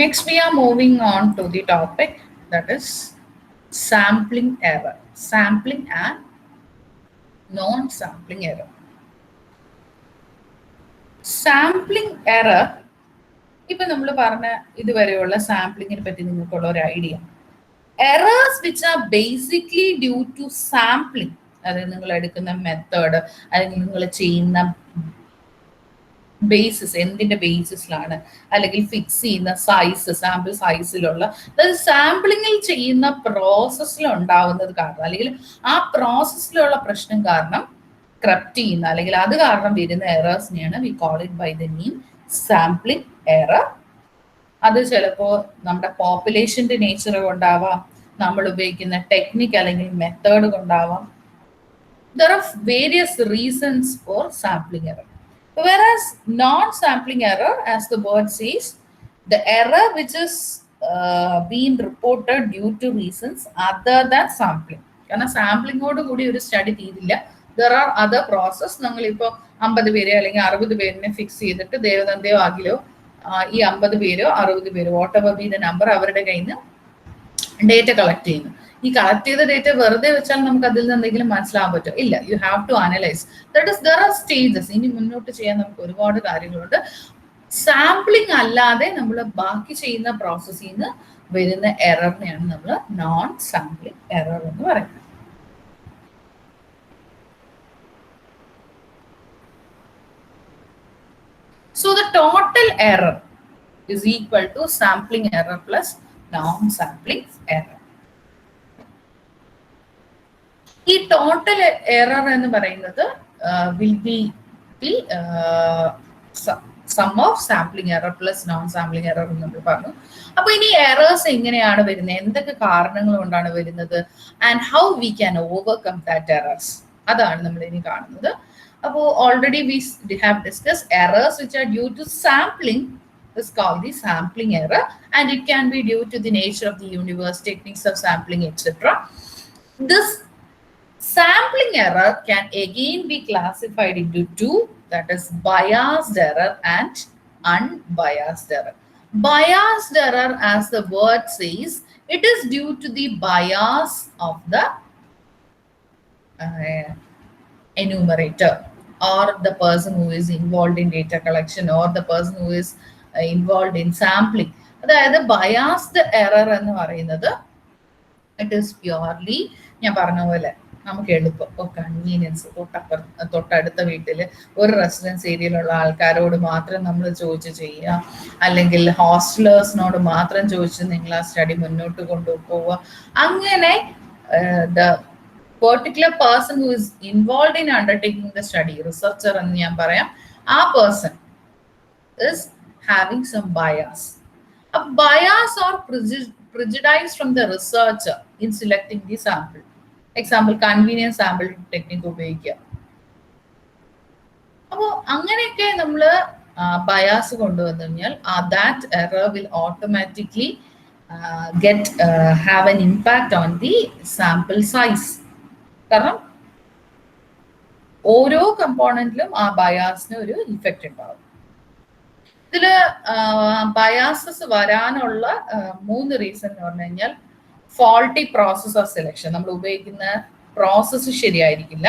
Next we are moving on to the topic that is sampling error, sampling and non sampling error. Sampling error, ഇപ്പൊ നമ്മൾ പറഞ്ഞ ഇതുവരെയുള്ള സാമ്പിളിങ്ങിനെ പറ്റി നിങ്ങൾക്കുള്ള ഒരു idea. Errors which are basically due to sampling, അതായത് നിങ്ങൾ എടുക്കുന്ന മെത്തേഡ് അല്ലെങ്കിൽ നിങ്ങൾ ചെയ്യുന്ന ബേസിസ് എന്തിന്റെ ബേസിസിലാണ്, അല്ലെങ്കിൽ ഫിക്സ് ചെയ്യുന്ന സൈസ് സാമ്പിൾ സൈസിലുള്ള, അതായത് സാമ്പിളിങ്ങിൽ ചെയ്യുന്ന പ്രോസസ്സിൽ ഉണ്ടാവുന്നത് കാരണം അല്ലെങ്കിൽ ആ പ്രോസസ്സിലുള്ള പ്രശ്നം കാരണം കറപ്റ്റ് ചെയ്യുന്ന അല്ലെങ്കിൽ അത് കാരണം വരുന്ന എറേഴ്സിനെയാണ് we call it by the name sampling error. അത് ചിലപ്പോൾ നമ്മുടെ പോപ്പുലേഷന്റെ നേച്ചർ കൊണ്ടാവാം, നമ്മൾ ഉപയോഗിക്കുന്ന ടെക്നിക്ക് അല്ലെങ്കിൽ മെത്തേഡ് കൊണ്ടാവാം. There are various reasons for sampling error. Whereas non-sampling error, as the word says, the error which is being reported due to reasons other than sampling. കാരണം സാമ്പിളിങ്ങോട് കൂടി ഒരു സ്റ്റഡി തീരില്ല. There are other process. നമ്മളിപ്പോൾ 50 പേരെ അല്ലെങ്കിൽ 60 പേരിനെ fix ചെയ്തിട്ട് ദേവതന്തെയോ ആകിലോ ഈ 50 പേരോ 60 പേരോ what ever be the number അവരുടെ കയ്യിൽ നിന്ന് ഡേറ്റ കളക്ട് ചെയ്യുന്നു. ഈ കളക്ട് ചെയ്ത ഡേറ്റ വെറുതെ വെച്ചാൽ നമുക്ക് അതിൽ നിന്ന് എന്തെങ്കിലും മനസ്സിലാകാൻ പറ്റും? ഇല്ല. You have to analyse. That is there are stages. ഇനി മുന്നോട്ട് ചെയ്യാൻ നമുക്ക് ഒരുപാട് കാര്യങ്ങളുണ്ട്. സാമ്പിളിംഗ് അല്ലാതെ നമ്മൾ ബാക്കി ചെയ്യുന്ന പ്രോസസ്സിൽ നിന്ന് വരുന്ന എററിനെയാണ് നമ്മൾ നോൺ സാമ്പിളിംഗ് എറർ എന്ന് പറയുന്നത്. So the total error is equal to sampling error plus non-sampling error. ഈ ടോട്ടൽ എറർ എന്ന് പറയുന്നത് will be the sum of sampling error plus non sampling error എന്ന് നമ്മൾ പറഞ്ഞു. അപ്പൊ ഇനി എറേഴ്സ് എങ്ങനെയാണ് വരുന്നത്, എന്തൊക്കെ കാരണങ്ങൾ കൊണ്ടാണ് വരുന്നത്, and how we can overcome that errors, അതാണ് നമ്മൾ ഇനി കാണുന്നത്. അപ്പോൾ already we have discuss errors which are due to sampling is called the sampling error, and it can be due to the nature of the universe, techniques of sampling, etc. This sampling error can again be classified into two, that is biased error and unbiased error. Biased error, as the word says, it is due to the bias of the enumerator, or the person who is involved in data collection, or the person who is involved in sampling. അതായത് biased error എന്ന് പറയുന്നത് it is purely, ഞാൻ പറഞ്ഞ പോലെ നമുക്ക് എളുപ്പം, ഇപ്പോൾ convenience, തൊട്ടടുത്ത വീട്ടിൽ ഒരു റെസിഡൻസ് ഏരിയയിലുള്ള ആൾക്കാരോട് മാത്രം നമ്മൾ ചോദിച്ച് ചെയ്യുക, അല്ലെങ്കിൽ ഹോസ്റ്റലേഴ്സിനോട് മാത്രം ചോദിച്ച് നിങ്ങൾ ആ സ്റ്റഡി മുന്നോട്ട് കൊണ്ടുപോവുക. അങ്ങനെ the particular person who is involve in undertaking the study, researcher എന്ന് ഞാൻ പറയാം, ആ person is having some bias. A bias or prejudice from the researcher in selecting the sample. Example, convenience sample technique ഉപയോഗിക്കുക. അപ്പോൾ അങ്ങനെയൊക്കെ നമ്മൾ bias കൊണ്ടുവന്നു കഴിഞ്ഞാൽ that error will automatically have an impact on the sample size. കാരണം ഓരോ കമ്പോണന്റിലും ആ ബയാസിന് ഒരു ഇഫക്റ്റ് ഉണ്ടാവും. ഇതിൽ ബയാസസ് വരാനുള്ള 3 റീസൺ എന്ന് പറഞ്ഞു കഴിഞ്ഞാൽ, ഫോൾട്ടി പ്രോസസ് ഓഫ് സെലക്ഷൻ, നമ്മൾ ഉപയോഗിക്കുന്ന പ്രോസസ്സ് ശരിയായിരിക്കില്ല,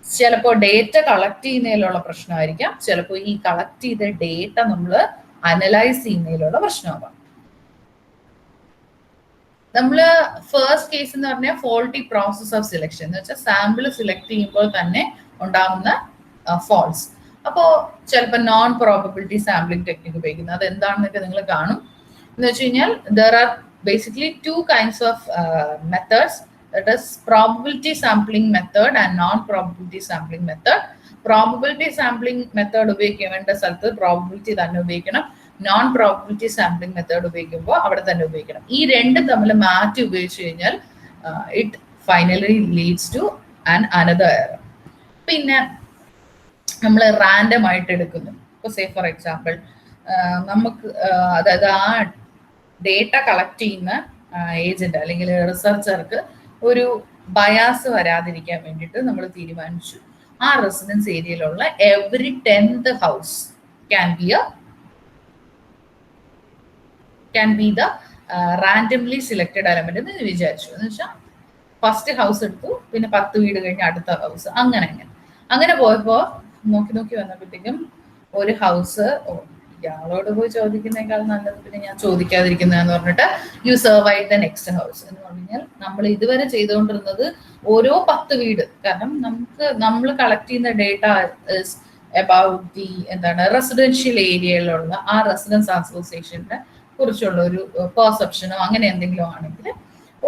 ചിലപ്പോൾ ഡേറ്റ കളക്ട് ചെയ്യുന്നതിലുള്ള പ്രശ്നമായിരിക്കാം, ചിലപ്പോൾ ഈ കളക്ട് ചെയ്ത ഡേറ്റ നമ്മൾ അനലൈസ് ചെയ്യുന്നതിലുള്ള പ്രശ്നമാവാം. നമ്മൾ ഫസ്റ്റ് കേസ് എന്ന് പറഞ്ഞാൽ ഫോൾട്ടി പ്രോസസ് ഓഫ് സെലക്ഷൻ എന്ന് വെച്ചാൽ സാമ്പിൾ സെലക്ട് ചെയ്യുമ്പോൾ തന്നെ ഉണ്ടാകുന്ന ഫോൾസ്. അപ്പോൾ ചിലപ്പോൾ നോൺ പ്രോബബിലിറ്റി സാമ്പിളിംഗ് ടെക്നിക്ക് ഉപയോഗിക്കുന്നത്, അത് എന്താണെന്നൊക്കെ നിങ്ങൾ കാണും. എന്ന് വെച്ച് കഴിഞ്ഞാൽ there are basically 2 kinds of methods, that is probability sampling method and non probability sampling method. Probability sampling method ഉപയോഗിക്കേണ്ട സ്ഥലത്ത് പ്രോബബിലിറ്റി തന്നെ ഉപയോഗിക്കണം, നോൺ പ്രോബബിലിറ്റി സാമ്പിളിംഗ് മെത്തേഡ് ഉപയോഗിക്കുമ്പോൾ അവിടെ തന്നെ ഉപയോഗിക്കണം. ഈ രണ്ടും തമ്മിൽ മാറ്റി ഉപയോഗിച്ച് കഴിഞ്ഞാൽ it finally leads to another error. പിന്നെ നമ്മൾ റാൻഡം ആയിട്ട് എടുക്കുന്നു. ഇപ്പോൾ സേ ഫോർ എക്സാമ്പിൾ നമുക്ക് അതായത് ആ ഡേറ്റ കളക്ട് ചെയ്യുന്ന ഏജന്റ് അല്ലെങ്കിൽ റിസർച്ചർക്ക് ഒരു ബയാസ് വരാതിരിക്കാൻ വേണ്ടിയിട്ട് നമ്മൾ തീരുമാനിച്ചു ആ റെസിഡൻസ് ഏരിയയിലുള്ള every 10th house can be the randomly selected element എന്ന് വിചാരിച്ചു. എന്ന് വെച്ചാൽ ഫസ്റ്റ് ഹൗസ് എടുത്തു, പിന്നെ 10 വീട് കഴിഞ്ഞ് അടുത്ത ഹൗസ്, അങ്ങനെ പോയപ്പോൾ നോക്കി വന്നപ്പോഴത്തേക്കും ഒരു ഹൗസ്, ഇയാളോട് പോയി ചോദിക്കുന്നേക്കാൾ നല്ലത് പിന്നെ ഞാൻ ചോദിക്കാതിരിക്കുന്നതെന്ന് പറഞ്ഞിട്ട് you survive the next house എന്ന് പറഞ്ഞാൽ നമ്മൾ ഇതുവരെ ചെയ്തുകൊണ്ടിരുന്നത് ഓരോ 10 വീട്, കാരണം നമ്മൾ കളക്ട് ചെയ്യുന്ന data is about the residential ഏരിയയിലുള്ള ആ റെസിഡൻസ് അസോസിയേഷനെ കുറിച്ചുള്ള ഒരു പെർസെപ്ഷനോ അങ്ങനെ എന്തെങ്കിലും ആണെങ്കിൽ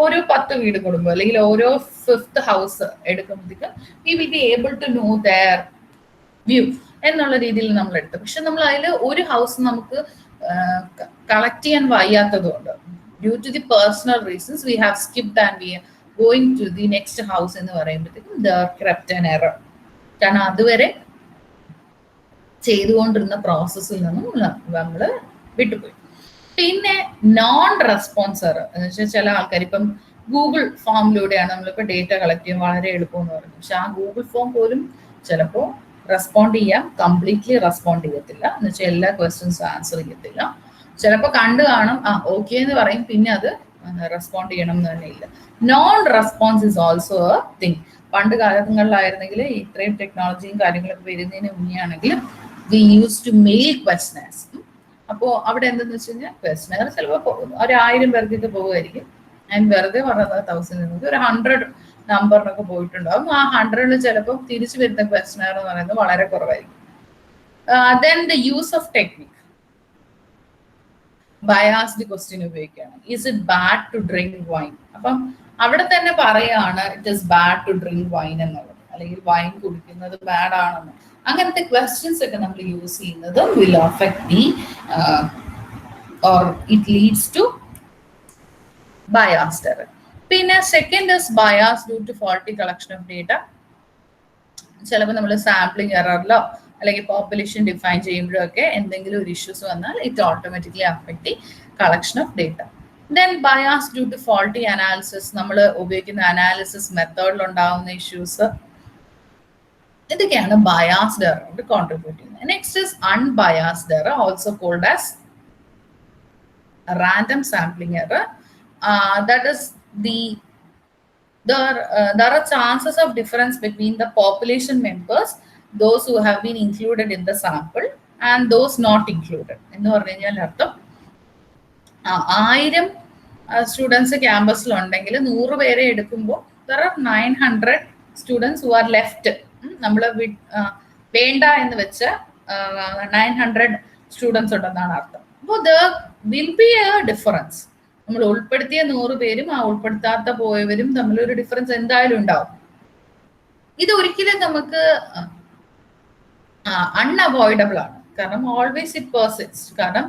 ഓരോ 10 വീട് കൂടുമ്പോൾ അല്ലെങ്കിൽ ഓരോ 5th ഹൗസ് എടുക്കുമ്പോഴത്തേക്കും we will be able to know their view എന്നുള്ള രീതിയിൽ നമ്മൾ എടുത്തു. പക്ഷെ നമ്മൾ അതിൽ ഒരു ഹൗസ് നമുക്ക് കളക്ട് ചെയ്യാൻ വയ്യാത്തതുകൊണ്ട് due to the personal reasons we have skipped and we are going to the next house എന്ന് പറയുമ്പോഴത്തേക്കും ദർ ക്രെപ്റ്റ് ആൻ എറർ. കാരണം അതുവരെ ചെയ്തുകൊണ്ടിരുന്ന പ്രോസസ്സിൽ നിന്നും നമ്മൾ വിട്ടുപോയി. പിന്നെ നോൺ റെസ്പോൺസർ എന്ന് വെച്ചാൽ ചില ആൾക്കാർ ഇപ്പം ഗൂഗിൾ ഫോമിലൂടെയാണ് നമ്മളിപ്പോൾ ഡേറ്റ കളക്ട് ചെയ്യാൻ വളരെ എളുപ്പമെന്ന് പറയുന്നത്. പക്ഷെ ആ ഗൂഗിൾ ഫോം പോലും ചിലപ്പോൾ റെസ്പോണ്ട് ചെയ്യാം, കംപ്ലീറ്റ്ലി റെസ്പോണ്ട് ചെയ്യത്തില്ല, എന്ന് വെച്ചാൽ എല്ലാ ക്വസ്റ്റ്യൻസും ആൻസർ ചെയ്യത്തില്ല. ചിലപ്പോൾ കണ്ടു കാണും, ഓക്കെ എന്ന് പറയും, പിന്നെ അത് റെസ്പോണ്ട് ചെയ്യണം എന്ന് തന്നെ ഇല്ല. Non response is also a thing. പണ്ട് കാലങ്ങളിലായിരുന്നെങ്കിൽ ഇത്രയും ടെക്നോളജിയും കാര്യങ്ങളൊക്കെ വരുന്നതിന് മുന്നേ ആണെങ്കിൽ we use to mail questions. അപ്പോൾ അവിടെ എന്തെന്ന് വെച്ച് കഴിഞ്ഞാൽ ക്വസ്റ്റ്യനർ ചിലപ്പോൾ 1000 പേർക്ക് പോകുമായിരിക്കും, ആൻഡ് വെറുതെ പറഞ്ഞത് 1000 ഒരു 100 നമ്പറിനൊക്കെ പോയിട്ടുണ്ടാവും. ആ 100 ചിലപ്പോൾ തിരിച്ചു വരുന്ന ക്വസ്റ്റ്യനർ എന്ന് പറയുന്നത് വളരെ കുറവായിരിക്കും. Then the use of technique, biased question ഉപയോഗിക്കുകയാണ്. Is it bad to drink wine? അപ്പം അവിടെ തന്നെ പറയാണ് it is bad to drink wine എന്നുള്ളത്. അല്ലെങ്കിൽ വൈൻ കുടിക്കുന്നത് ബാഡ് ആണെന്നോ, അങ്ങനത്തെ ക്വസ്റ്റ്യൻസ് ഒക്കെ നമ്മൾ യൂസ് ചെയ്യുന്നത് will affect the or it leads to biased error. പിന്നെ second is bias due to faulty collection of data. ചിലപ്പോൾ നമ്മൾ സാമ്പിളിംഗ് എററിലോ അല്ലെങ്കിൽ പോപ്പുലേഷൻ ഡിഫൈൻ ചെയ്യുമ്പോഴൊക്കെ എന്തെങ്കിലും ഒരു ഇഷ്യൂസ് വന്നാൽ it automatically affect the collection of data. Then bias due to faulty analysis, നമ്മൾ ഉപയോഗിക്കുന്ന analysis മെത്തേഡിൽ ഉണ്ടാകുന്ന ഇഷ്യൂസ്, ഇതൊക്കെയാണ് ബയാസ്ഡ് എറർ കോൺട്രിബ്യൂട്ട് ചെയ്യുന്നത്. Next is unbiased error, also called as random sampling error. That is there are chances of difference between the population members, those who have been included in the sample and those not included. എന്ന് പറഞ്ഞു കഴിഞ്ഞാൽ അർത്ഥം 1000 students ക്യാമ്പസിൽ ഉണ്ടെങ്കിൽ 100 പേരെ എടുക്കുമ്പോൾ there are 900 students who are left. നമ്മൾ വേണ്ട എന്ന് വെച്ച 900 സ്റ്റുഡൻസ് ഉണ്ടെന്നാണ് അർത്ഥം. അപ്പോൾ there will be a difference. നമ്മൾ ഉൾപ്പെടുത്തിയ 100 പേരും ആ ഉൾപ്പെടുത്താത്ത പോയവരും തമ്മിലൊരു ഡിഫറൻസ് എന്തായാലും ഉണ്ടാവും. ഇത് ഒരിക്കലും നമുക്ക് അൺഅവോയ്ഡബിൾ ആണ്, കാരണം ഓൾവേസ് ഇറ്റ് പെർസിസ്റ്റ്. കാരണം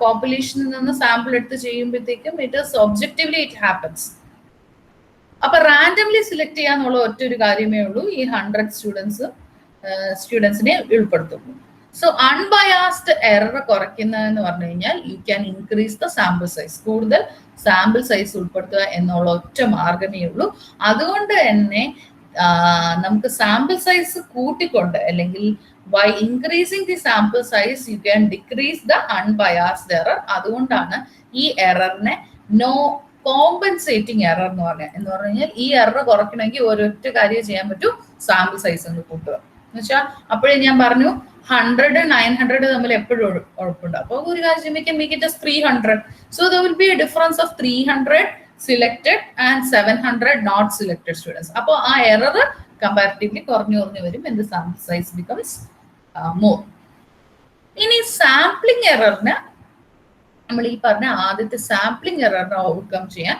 പോപ്പുലേഷനിൽ നിന്ന് സാമ്പിൾ എടുത്ത് ചെയ്യുമ്പോഴത്തേക്കും it is objectively it happens. അപ്പൊ റാൻഡംലി സെലക്ട് ചെയ്യാന്നുള്ള ഒറ്റ ഒരു കാര്യമേ ഉള്ളൂ, ഈ 100 സ്റ്റുഡൻസിനെ ഉൾപ്പെടുത്തുള്ളൂ. സോ അൺബയാസ്ഡ് എറർ കുറയ്ക്കുന്നതെന്ന് പറഞ്ഞു കഴിഞ്ഞാൽ you can increase the sample size. കൂടുതൽ സാമ്പിൾ സൈസ് ഉൾപ്പെടുത്തുക എന്നുള്ള ഒറ്റ മാർഗമേ ഉള്ളൂ. അതുകൊണ്ട് തന്നെ നമുക്ക് സാമ്പിൾ സൈസ് കൂട്ടിക്കൊണ്ട് അല്ലെങ്കിൽ by increasing the sample size you can decrease the unbiased error. അതുകൊണ്ടാണ് ഈ എററിനെ നോ കോമ്പൻസേറ്റിംഗ് എറർ എന്ന് പറഞ്ഞു കഴിഞ്ഞാൽ ഈ എറർ കുറയ്ക്കണമെങ്കിൽ ഒരൊറ്റ കാര്യം ചെയ്യാൻ പറ്റൂ, സാമ്പിൾ സൈസ് ഒന്ന് കൂട്ടുക. എന്ന് വെച്ചാൽ അപ്പോഴേ ഞാൻ പറഞ്ഞു 100 900 തമ്മിൽ എപ്പോഴും ഉഴപ്പുണ്ട്. അപ്പോൾ ഒരു കാര്യം make it 300. So there will be A difference of 300 selected and 700 not selected students. അപ്പോൾ ആ എറർ കമ്പാരിറ്റീവ്ലി കുറഞ്ഞു വരും. and the sample size becomes more. ഇനി സാമ്പിളിംഗ് എററിന് നമ്മൾ ഈ പറഞ്ഞ ആദ്യത്തെ സാമ്പിളിംഗ് എററിനെ ഓവർകം ചെയ്യാൻ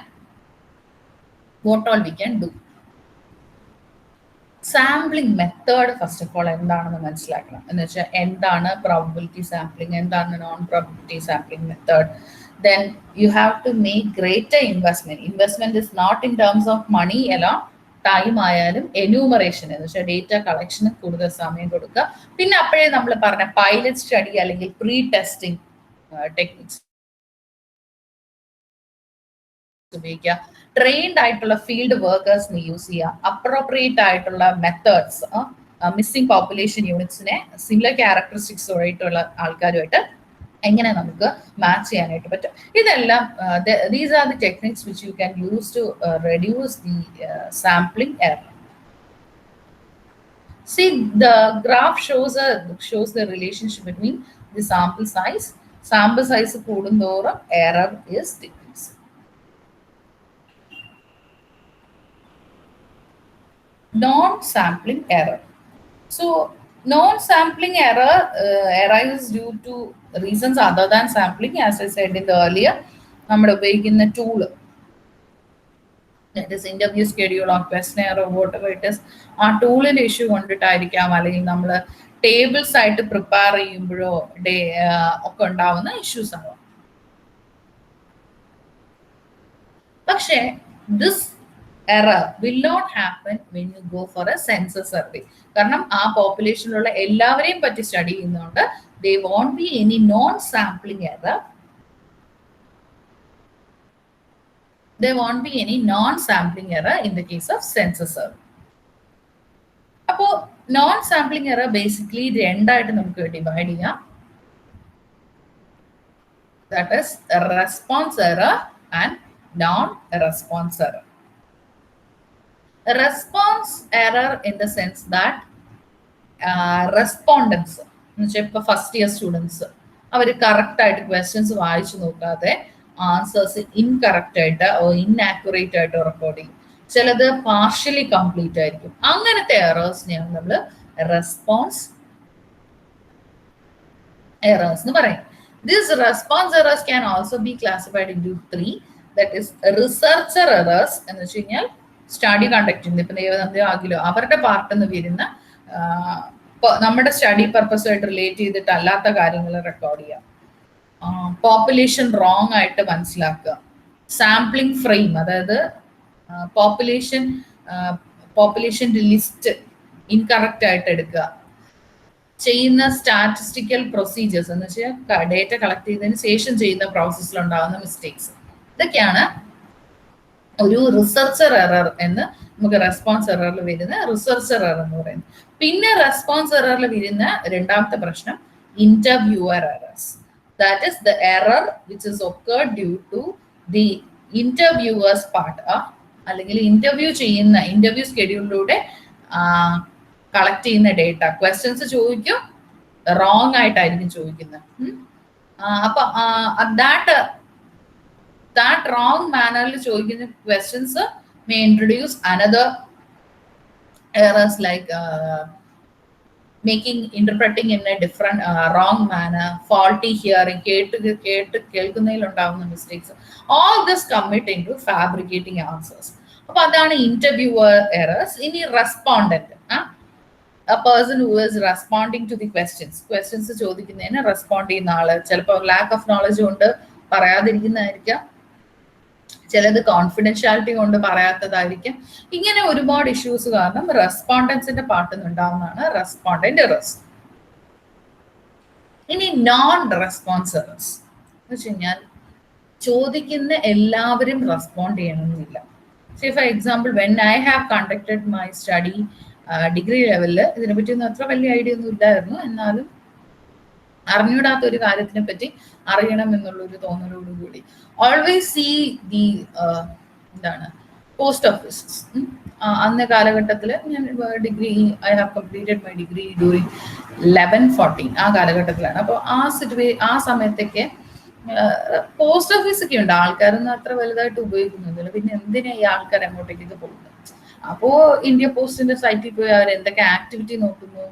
what all we can do. Sampling method first of all എന്താണെന്ന് മനസ്സിലാക്കണം. എന്ന് വെച്ചാൽ എന്താണ് പ്രോബബിലിറ്റി സാമ്പിളിംഗ്, എന്താണ് non probability sampling method. Then you have to make greater investment. Investment is not in terms of money അല്ല, time ആയാലും enumeration എന്ന് വെച്ചാൽ ഡേറ്റ കളക്ഷന് കൂടുതൽ സമയം കൊടുക്കുക. പിന്നെ അപ്പോഴേ നമ്മൾ പറഞ്ഞ പൈലറ്റ് സ്റ്റഡി അല്ലെങ്കിൽ പ്രീ ടെസ്റ്റിംഗ് ടെക്നിക്സ് ഉപയോഗിക്കുക. ട്രെയിൻഡ് ആയിട്ടുള്ള ഫീൽഡ് വർക്കേഴ്സിന് യൂസ് ചെയ്യുക. അപ്രോപ്രിയേറ്റ് ആയിട്ടുള്ള മെത്തേഡ്സ്, മിസ്സിംഗ് പോപ്പുലേഷൻ യൂണിറ്റ്സിനെ സിമിലർ ക്യാരക്ടറിസ്റ്റിക്സ് ആയിട്ടുള്ള ആൾക്കാരുമായിട്ട് എങ്ങനെ നമുക്ക് മാച്ച് ചെയ്യാനായിട്ട് പറ്റും. ഇതെല്ലാം these are the techniques which you can use to reduce the sampling error. See, the graph shows the relationship between the sample size. Sample size കൂടുന്തോറും error is decreasing. Non-sampling error. So non-sampling error arises due to reasons other than sampling. As I said in the earlier, നമ്മൾ ഉപയോഗിക്കുന്ന tool, that is interview schedule or questionnaire or whatever it is, ആ ടൂളിന്റെ issue കൊണ്ടിട്ടായിരിക്കാം, അല്ലെങ്കിൽ നമ്മൾ tables ആയിട്ട് prepare ചെയ്യുമ്പോഴോ ഒക്കെ ഉണ്ടാവുന്ന issues ആവാം. പക്ഷേ this error will not happen when you go for a census survey. കാരണം ആ പോപ്പുലേഷനിലുള്ള എല്ലാവരെയും പറ്റി സ്റ്റഡി ചെയ്യുന്നതുകൊണ്ട് there won't be any non-sampling error. There won't be any non-sampling error in the case of census survey. അപ്പോൾ non-sampling error basically രണ്ടായിട്ട് നമുക്ക് divide ചെയ്യാം. That is response error and non-response error. Response error in the sense that respondents, ഇപ്പോൾ first year students അവർ correct ആയിട്ട് questions വായിച്ചു നോക്കാതെ answers incorrect ആയിട്ട് ഇൻആക്യുറേറ്റ് ആയിട്ട് റെക്കോർഡ് ചെയ്യും. ചിലത് പാർഷ്യലി കംപ്ലീറ്റ് ആയിരിക്കും. അങ്ങനത്തെ എറേഴ്സിനെയാണ് നമ്മൾ റെസ്പോൺസ് എറേഴ്സ് എന്ന് പറയും. These response errors can also be classified into 3. That is researcher errors എന്ന് വെച്ച് കഴിഞ്ഞാൽ സ്റ്റഡി കണ്ടക്ട് ചെയ്യുന്നത്, ഇപ്പം ദേവനന്ദയോ അഖിലോ അവരുടെ പാർട്ടിൽ നിന്ന് വരുന്ന നമ്മുടെ സ്റ്റഡി പർപ്പസുമായിട്ട് റിലേറ്റ് ചെയ്തിട്ട് അല്ലാത്ത കാര്യങ്ങൾ റെക്കോർഡ് ചെയ്യാം. പോപ്പുലേഷൻ റോങ് ആയിട്ട് മനസ്സിലാക്കുക. സാമ്പിളിംഗ് ഫ്രെയിം, അതായത് പോപ്പുലേഷൻ്റെ ലിസ്റ്റ് ഇൻകറക്റ്റ് ആയിട്ട് എടുക്കുക. ചെയ്യുന്ന സ്റ്റാറ്റിസ്റ്റിക്കൽ പ്രൊസീജിയേഴ്സ് എന്ന് വെച്ചാൽ ഡേറ്റ കളക്ട് ചെയ്തതിന് ശേഷം ചെയ്യുന്ന പ്രോസസ്സിൽ ഉണ്ടാകുന്ന മിസ്റ്റേക്സ്, ഇതൊക്കെയാണ് ഒരു റിസർച്ചർ എറർ എന്ന് നമുക്ക് റെസ്പോൺസ് എററിൽ വരുന്ന റിസർച്ചർ എറർ എന്ന് പറയുന്നത്. പിന്നെ റെസ്പോൺസ് എററിൽ വരുന്ന രണ്ടാമത്തെ പ്രശ്നം interviewer errors. That is the error which is occurred due to the interviewer's part, അല്ലെങ്കിൽ ഇന്റർവ്യൂ സ്കെഡ്യൂളിലൂടെ കളക്ട് ചെയ്യുന്ന ഡേറ്റ. ക്വസ്റ്റ്യൻസ് ചോദിക്കും, റോങ് ആയിട്ടായിരിക്കും ചോദിക്കുന്നത്. അപ്പൊ that wrong manner ചോദിക്കുന്ന questions may introduce another errors like interpreting in a different wrong manner, faulty hearing, കേൾക്കുന്നതിൽ ഉണ്ടാവുന്ന mistakes. All this commit into fabricating answers. അപ്പൊ അതാണ് interviewer errors. ഇനി respondent, a person who is responding to the questions ചോദിക്കുന്നതിന് respond ചെയ്യുന്ന ആള് ചിലപ്പോൾ lack of knowledge കൊണ്ട് പറയാതിരിക്കുന്നതായിരിക്കാം, ചിലത് കോൺഫിഡൻഷ്യാലിറ്റി കൊണ്ട് പറയാത്തതായിരിക്കും. ഇങ്ങനെ ഒരുപാട് ഇഷ്യൂസ് കാരണം റെസ്പോണ്ടൻസിന്റെ പാർട്ടിൽ നിന്നുണ്ടാവുന്നതാണ് റെസ്പോണ്ടന്റ് എറേഴ്സ്. ഇനി നോൺ റെസ്പോൺസ് എറേഴ്സ് എന്ന് വെച്ച് കഴിഞ്ഞാൽ ചോദിക്കുന്ന എല്ലാവരും റെസ്പോണ്ട് ചെയ്യണമെന്നില്ല. For example, when I have conducted my study degree ലെവലിൽ ഇതിനെപ്പറ്റിയൊന്നും അത്ര വലിയ ഐഡിയ ഒന്നും ഇല്ലായിരുന്നു, എന്നാലും അറിഞ്ഞൂടാത്ത ഒരു കാര്യത്തിനെ പറ്റി അറിയണം എന്നുള്ളൊരു തോന്നലോടുകൂടി always see the post offices. അന്ന കാലഘട്ടത്തിൽ ഞാൻ I have completed my degree during 11-14 ആ കാലഘട്ടത്തിലാണ്. അപ്പോൾ ആ സമയത്തൊക്കെ പോസ്റ്റ് ഓഫീസൊക്കെ ഉണ്ട്, ആൾക്കാരൊന്നും അത്ര വലുതായിട്ട് ഉപയോഗിക്കുന്നില്ല. പിന്നെ എന്തിനാ ഈ ആൾക്കാർ അങ്ങോട്ടേക്ക് പോകുന്നത്? അപ്പോൾ ഇന്ത്യ പോസ്റ്റിന്റെ സൈറ്റിൽ പോയി അവർ എന്തൊക്കെ ആക്ടിവിറ്റി നോക്കുന്നു,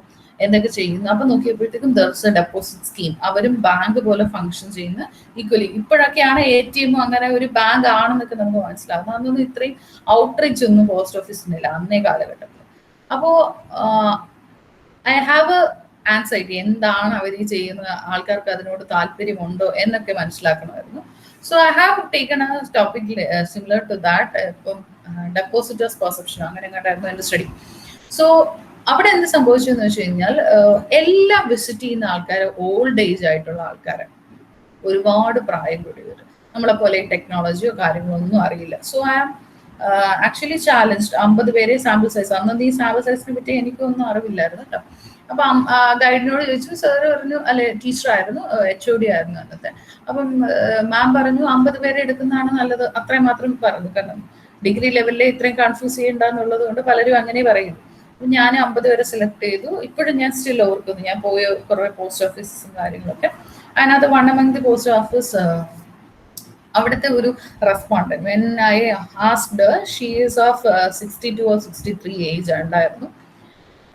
എന്തൊക്കെ ചെയ്യുന്നു. അപ്പൊ നോക്കിയപ്പോഴത്തേക്കും ദർസ് എ ഡെപ്പോസിറ്റ് സ്കീം, അവരും ബാങ്ക് പോലെ ഫംഗ്ഷൻ ചെയ്യുന്ന ഈക്വലി. ഇപ്പോഴൊക്കെയാണ് ATM അങ്ങനെ ഒരു ബാങ്ക് ആണെന്നൊക്കെ നമുക്ക് മനസ്സിലാകും. അതൊന്നും ഇത്രയും ഔട്ട്റീച്ച് ഒന്നും പോസ്റ്റ് ഓഫീസിനില്ല അന്നേ കാലഘട്ടത്തിൽ. അപ്പോ ഐ ഹാവ് എ ആൻസൈറ്റി, എന്താണ് അവർ ചെയ്യുന്നത്, ആൾക്കാർക്ക് അതിനോട് താല്പര്യമുണ്ടോ എന്നൊക്കെ മനസ്സിലാക്കണമായിരുന്നു. So I have taken a topic similar to that. ഇപ്പം ഡെപ്പോസിറ്റേഴ്സ് പെർസെപ്ഷൻ അങ്ങനെ കണ്ടായിരുന്നു എൻ്റെ സ്റ്റഡി. സോ അവിടെ എന്ത് സംഭവിച്ചു എന്ന് വെച്ച് കഴിഞ്ഞാൽ എല്ലാം വിസിറ്റ് ചെയ്യുന്ന ആൾക്കാർ ഓൾഡ് ഏജ് ആയിട്ടുള്ള ആൾക്കാരെ, ഒരുപാട് പ്രായം കൂടിയവർ, നമ്മളെ പോലെ ടെക്നോളജിയോ കാര്യങ്ങളോ ഒന്നും അറിയില്ല. So I am actually challenged. 50 പേരെ സാമ്പിൾ സൈസ്, അന്നൊന്നും ഈ സാമ്പിൾ സൈസിനെ പറ്റി എനിക്കൊന്നും അറിവില്ലായിരുന്നു കേട്ടോ. അപ്പൊ ഗൈഡിനോട് ചോദിച്ചു, സാറ് പറഞ്ഞു, അല്ലെ ടീച്ചറായിരുന്നു, HOD ആയിരുന്നു അന്നത്തെ. അപ്പം മാം പറഞ്ഞു 50 പേരെ എടുക്കുന്നതാണ് നല്ലത്, അത്രയും മാത്രം പറഞ്ഞു. കാരണം ഡിഗ്രി ലെവലിലെ ഇത്രയും കൺഫ്യൂസ് ചെയ്യണ്ടെന്നുള്ളത് കൊണ്ട് പലരും അങ്ങനെ പറയുന്നു. ഞാൻ 50 പേരെ സെലക്ട് ചെയ്തു. ഇപ്പോഴും ഞാൻ സ്റ്റിൽ ഓർക്കുന്നു, ഞാൻ പോയ കുറേ പോസ്റ്റ് ഓഫീസും കാര്യങ്ങളൊക്കെ. അതിനകത്ത് one among the post office അവിടുത്തെ ഒരു respondent, when I asked, she is of 62 or 63 age ഉണ്ടായിരുന്നു.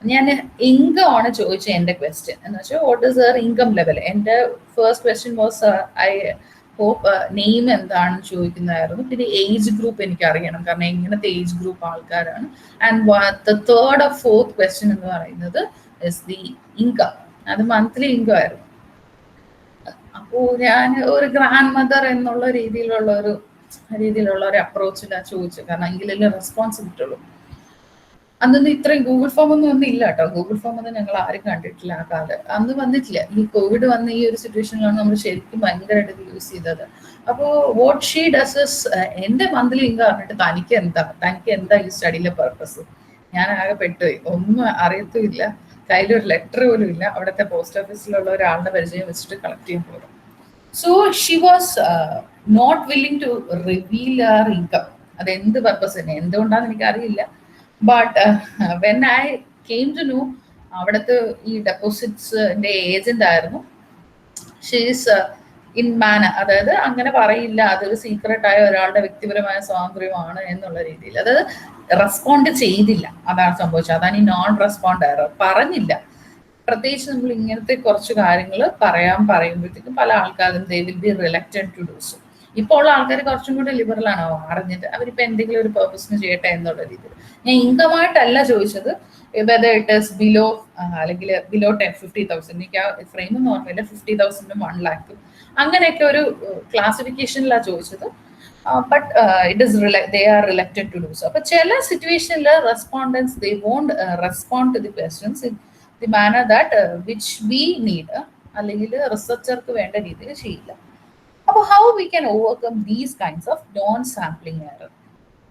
ഞാൻ ഇൻകം ആണ് ചോദിച്ചത് എൻ്റെ ക്വസ്റ്റ്യൻ എന്ന് വെച്ചാൽ what is her income level. എൻ്റെ first question was I hope name എന്താണെന്ന് ചോദിക്കുന്നതായിരുന്നു. പിന്നെ ഏജ് ഗ്രൂപ്പ് എനിക്ക് അറിയണം, കാരണം എങ്ങനത്തെ ഏജ് ഗ്രൂപ്പ് ആൾക്കാരാണ്. And the third or fourth question എന്ന് പറയുന്നത് ഇസ് ദി ഇൻകം, അത് മന്ത്ലി ഇൻകം ആയിരുന്നു. അപ്പോൾ ഞാൻ ഒരു ഗ്രാൻഡ് മദർ എന്നുള്ള രീതിയിലുള്ള ഒരു അപ്രോച്ചിലാണ് ചോദിച്ചത്, കാരണം എങ്കിലല്ലേ റെസ്പോൺസ് കിട്ടുള്ളൂ. അന്നൊന്നും ഇത്രയും ഗൂഗിൾ ഫോം ഒന്നും ഇല്ല കേട്ടോ. ഗൂഗിൾ ഫോം ഒന്നും ഞങ്ങൾ ആരും കണ്ടിട്ടില്ല ആ കാലം, അന്ന് വന്നിട്ടില്ല. ഈ കോവിഡ് വന്ന ഈ ഒരു സിറ്റുവേഷനിലാണ് നമ്മൾ ശരിക്കും ഭയങ്കരമായിട്ട് യൂസ് ചെയ്തത്. അപ്പോൾ വാട്ട് ഷീ ഡസ് ഇസ്, എൻ്റെ മന്ത്ലി ഇൻകം പറഞ്ഞിട്ട് തനിക്ക് എന്താ ഈ സ്റ്റഡിയിലെ പർപ്പസ്? ഞാൻ ആകെ പെട്ടുപോയി, ഒന്നും അറിയത്തുമില്ല, കയ്യിലൊരു ലെറ്റർ പോലും ഇല്ല. അവിടുത്തെ പോസ്റ്റ് ഓഫീസിലുള്ള ഒരാളുടെ പരിചയം വെച്ചിട്ട് കളക്ട് ചെയ്യാൻ പോകും. So she was not willing to reveal our income. അത് എന്ത് പർപ്പസ് തന്നെ, എന്തുകൊണ്ടാണെന്ന് എനിക്കറിയില്ല. But when I came to know, അവിടുത്തെ ഈ ഡെപ്പോസിറ്റ്സിന്റെ ഏജന്റ് ആയിരുന്നു. ഷീസ് ഇൻ മാനർ, അതായത് അങ്ങനെ പറയില്ല, അതൊരു സീക്രട്ട് ആയ ഒരാളുടെ വ്യക്തിപരമായ സ്വാതന്ത്ര്യമാണ് എന്നുള്ള രീതിയിൽ, അതായത് റെസ്പോണ്ട് ചെയ്തില്ല. അതാണ് സംഭവിച്ചത്. അതാണ് ഈ നോൺ റെസ്പോണ്ട് എറർ. പറഞ്ഞില്ല. പ്രത്യേകിച്ച് നമ്മൾ ഇങ്ങനത്തെ കുറച്ച് കാര്യങ്ങൾ പറയുമ്പോഴത്തേക്കും പല ആൾക്കാരും they will be reluctant to do so. ഇപ്പോൾ ഉള്ള ആൾക്കാർ കുറച്ചും കൂടി ലിബറൽ ആണ്, അറിഞ്ഞിട്ട് അവരിപ്പോൾ എന്തെങ്കിലും ഒരു പേർപ്പസിന് ചെയ്യട്ടെ എന്നുള്ള രീതിയിൽ. ഞാൻ ഇൻകമായിട്ടല്ല ചോദിച്ചത്, വെദർ ഇറ്റ് ഇസ് ബിലോ അല്ലെങ്കിൽ ബിലോ 50,000, എനിക്ക് ആ ഫ്രെയിം എന്ന് ഓർമ്മയില്ല, 50,000 1 lakh അങ്ങനെയൊക്കെ ഒരു ക്ലാസിഫിക്കേഷനിലാണ് ചോദിച്ചത്. But it is they are reluctant to do so. അപ്പൊ ചില സിറ്റുവേഷനിൽ respondents they won't respond to the questions in the manner that which we need, അല്ലെങ്കിൽ റിസർച്ചർക്ക് വേണ്ട രീതിയിൽ ചെയ്യില്ല. അപ്പോൾ how we can overcome these kinds of non sampling error?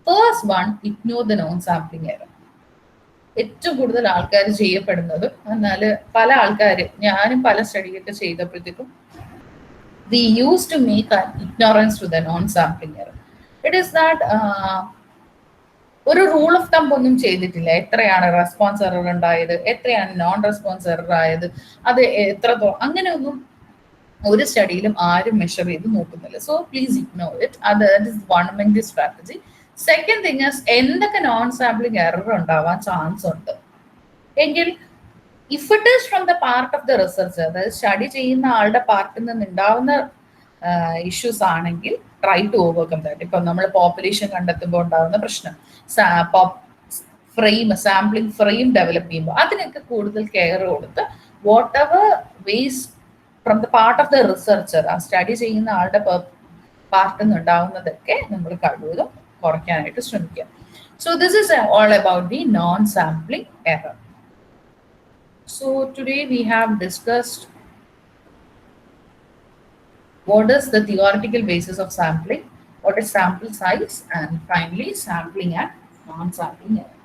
First one, ignore the non sampling error. ഏറ്റവും കൂടുതൽ ആൾക്കാർ ചെയ്യപ്പെടുന്നത്, എന്നാൽ പല ആൾക്കാർ, ഞാനും പല സ്റ്റഡിയൊക്കെ ചെയ്തപ്പോഴത്തേക്കും we used to make an ignorance to the non-sampling error. It is that ഒരു റൂൾ ഓഫ് തമ്പ് ഒന്നും ചെയ്തിട്ടില്ല, എത്രയാണ് റെസ്പോൺസ് എറർ ഉണ്ടായത്, എത്രയാണ് നോൺ റെസ്പോൺസ് എറർ ആയത്, അത് എത്രത്തോളം, അങ്ങനെയൊന്നും ഒരു സ്റ്റഡിയിലും ആരും മെഷർ ചെയ്ത് നോക്കുന്നില്ല. So please ignore it. അത് is one among the strategy. Second thing is, എന്തൊക്കെ നോൺ സാമ്പിളിംഗ് എറർ ഉണ്ടാവാൻ ചാൻസ് ഉണ്ട് എങ്കിൽ, if it is from the part of the researcher, അതായത് സ്റ്റഡി ചെയ്യുന്ന ആളുടെ പാർട്ടിൽ നിന്ന് ഉണ്ടാവുന്ന ഇഷ്യൂസ് ആണെങ്കിൽ ട്രൈ ടു ഓവർകം ദാറ്റ്. ഇപ്പം നമ്മൾ പോപ്പുലേഷൻ കണ്ടെത്തുമ്പോൾ ഉണ്ടാകുന്ന പ്രശ്നം, സാമ്പിളിംഗ് ഫ്രെയിം ഡെവലപ്പ് ചെയ്യുമ്പോൾ അതിനൊക്കെ കൂടുതൽ കെയർ കൊടുത്ത് whatever ways from the part of the researcher, ആ സ്റ്റഡി ചെയ്യുന്ന ആളുടെ പാർട്ടിൽ നിന്ന് ഉണ്ടാവുന്നതൊക്കെ നമ്മൾ കഴിവതും കുറയ്ക്കാനായിട്ട് ശ്രമിക്കുക. So this is all about the non sampling error. So today we have discussed what is the theoretical basis of sampling, what is sample size, and finally sampling and non-sampling error.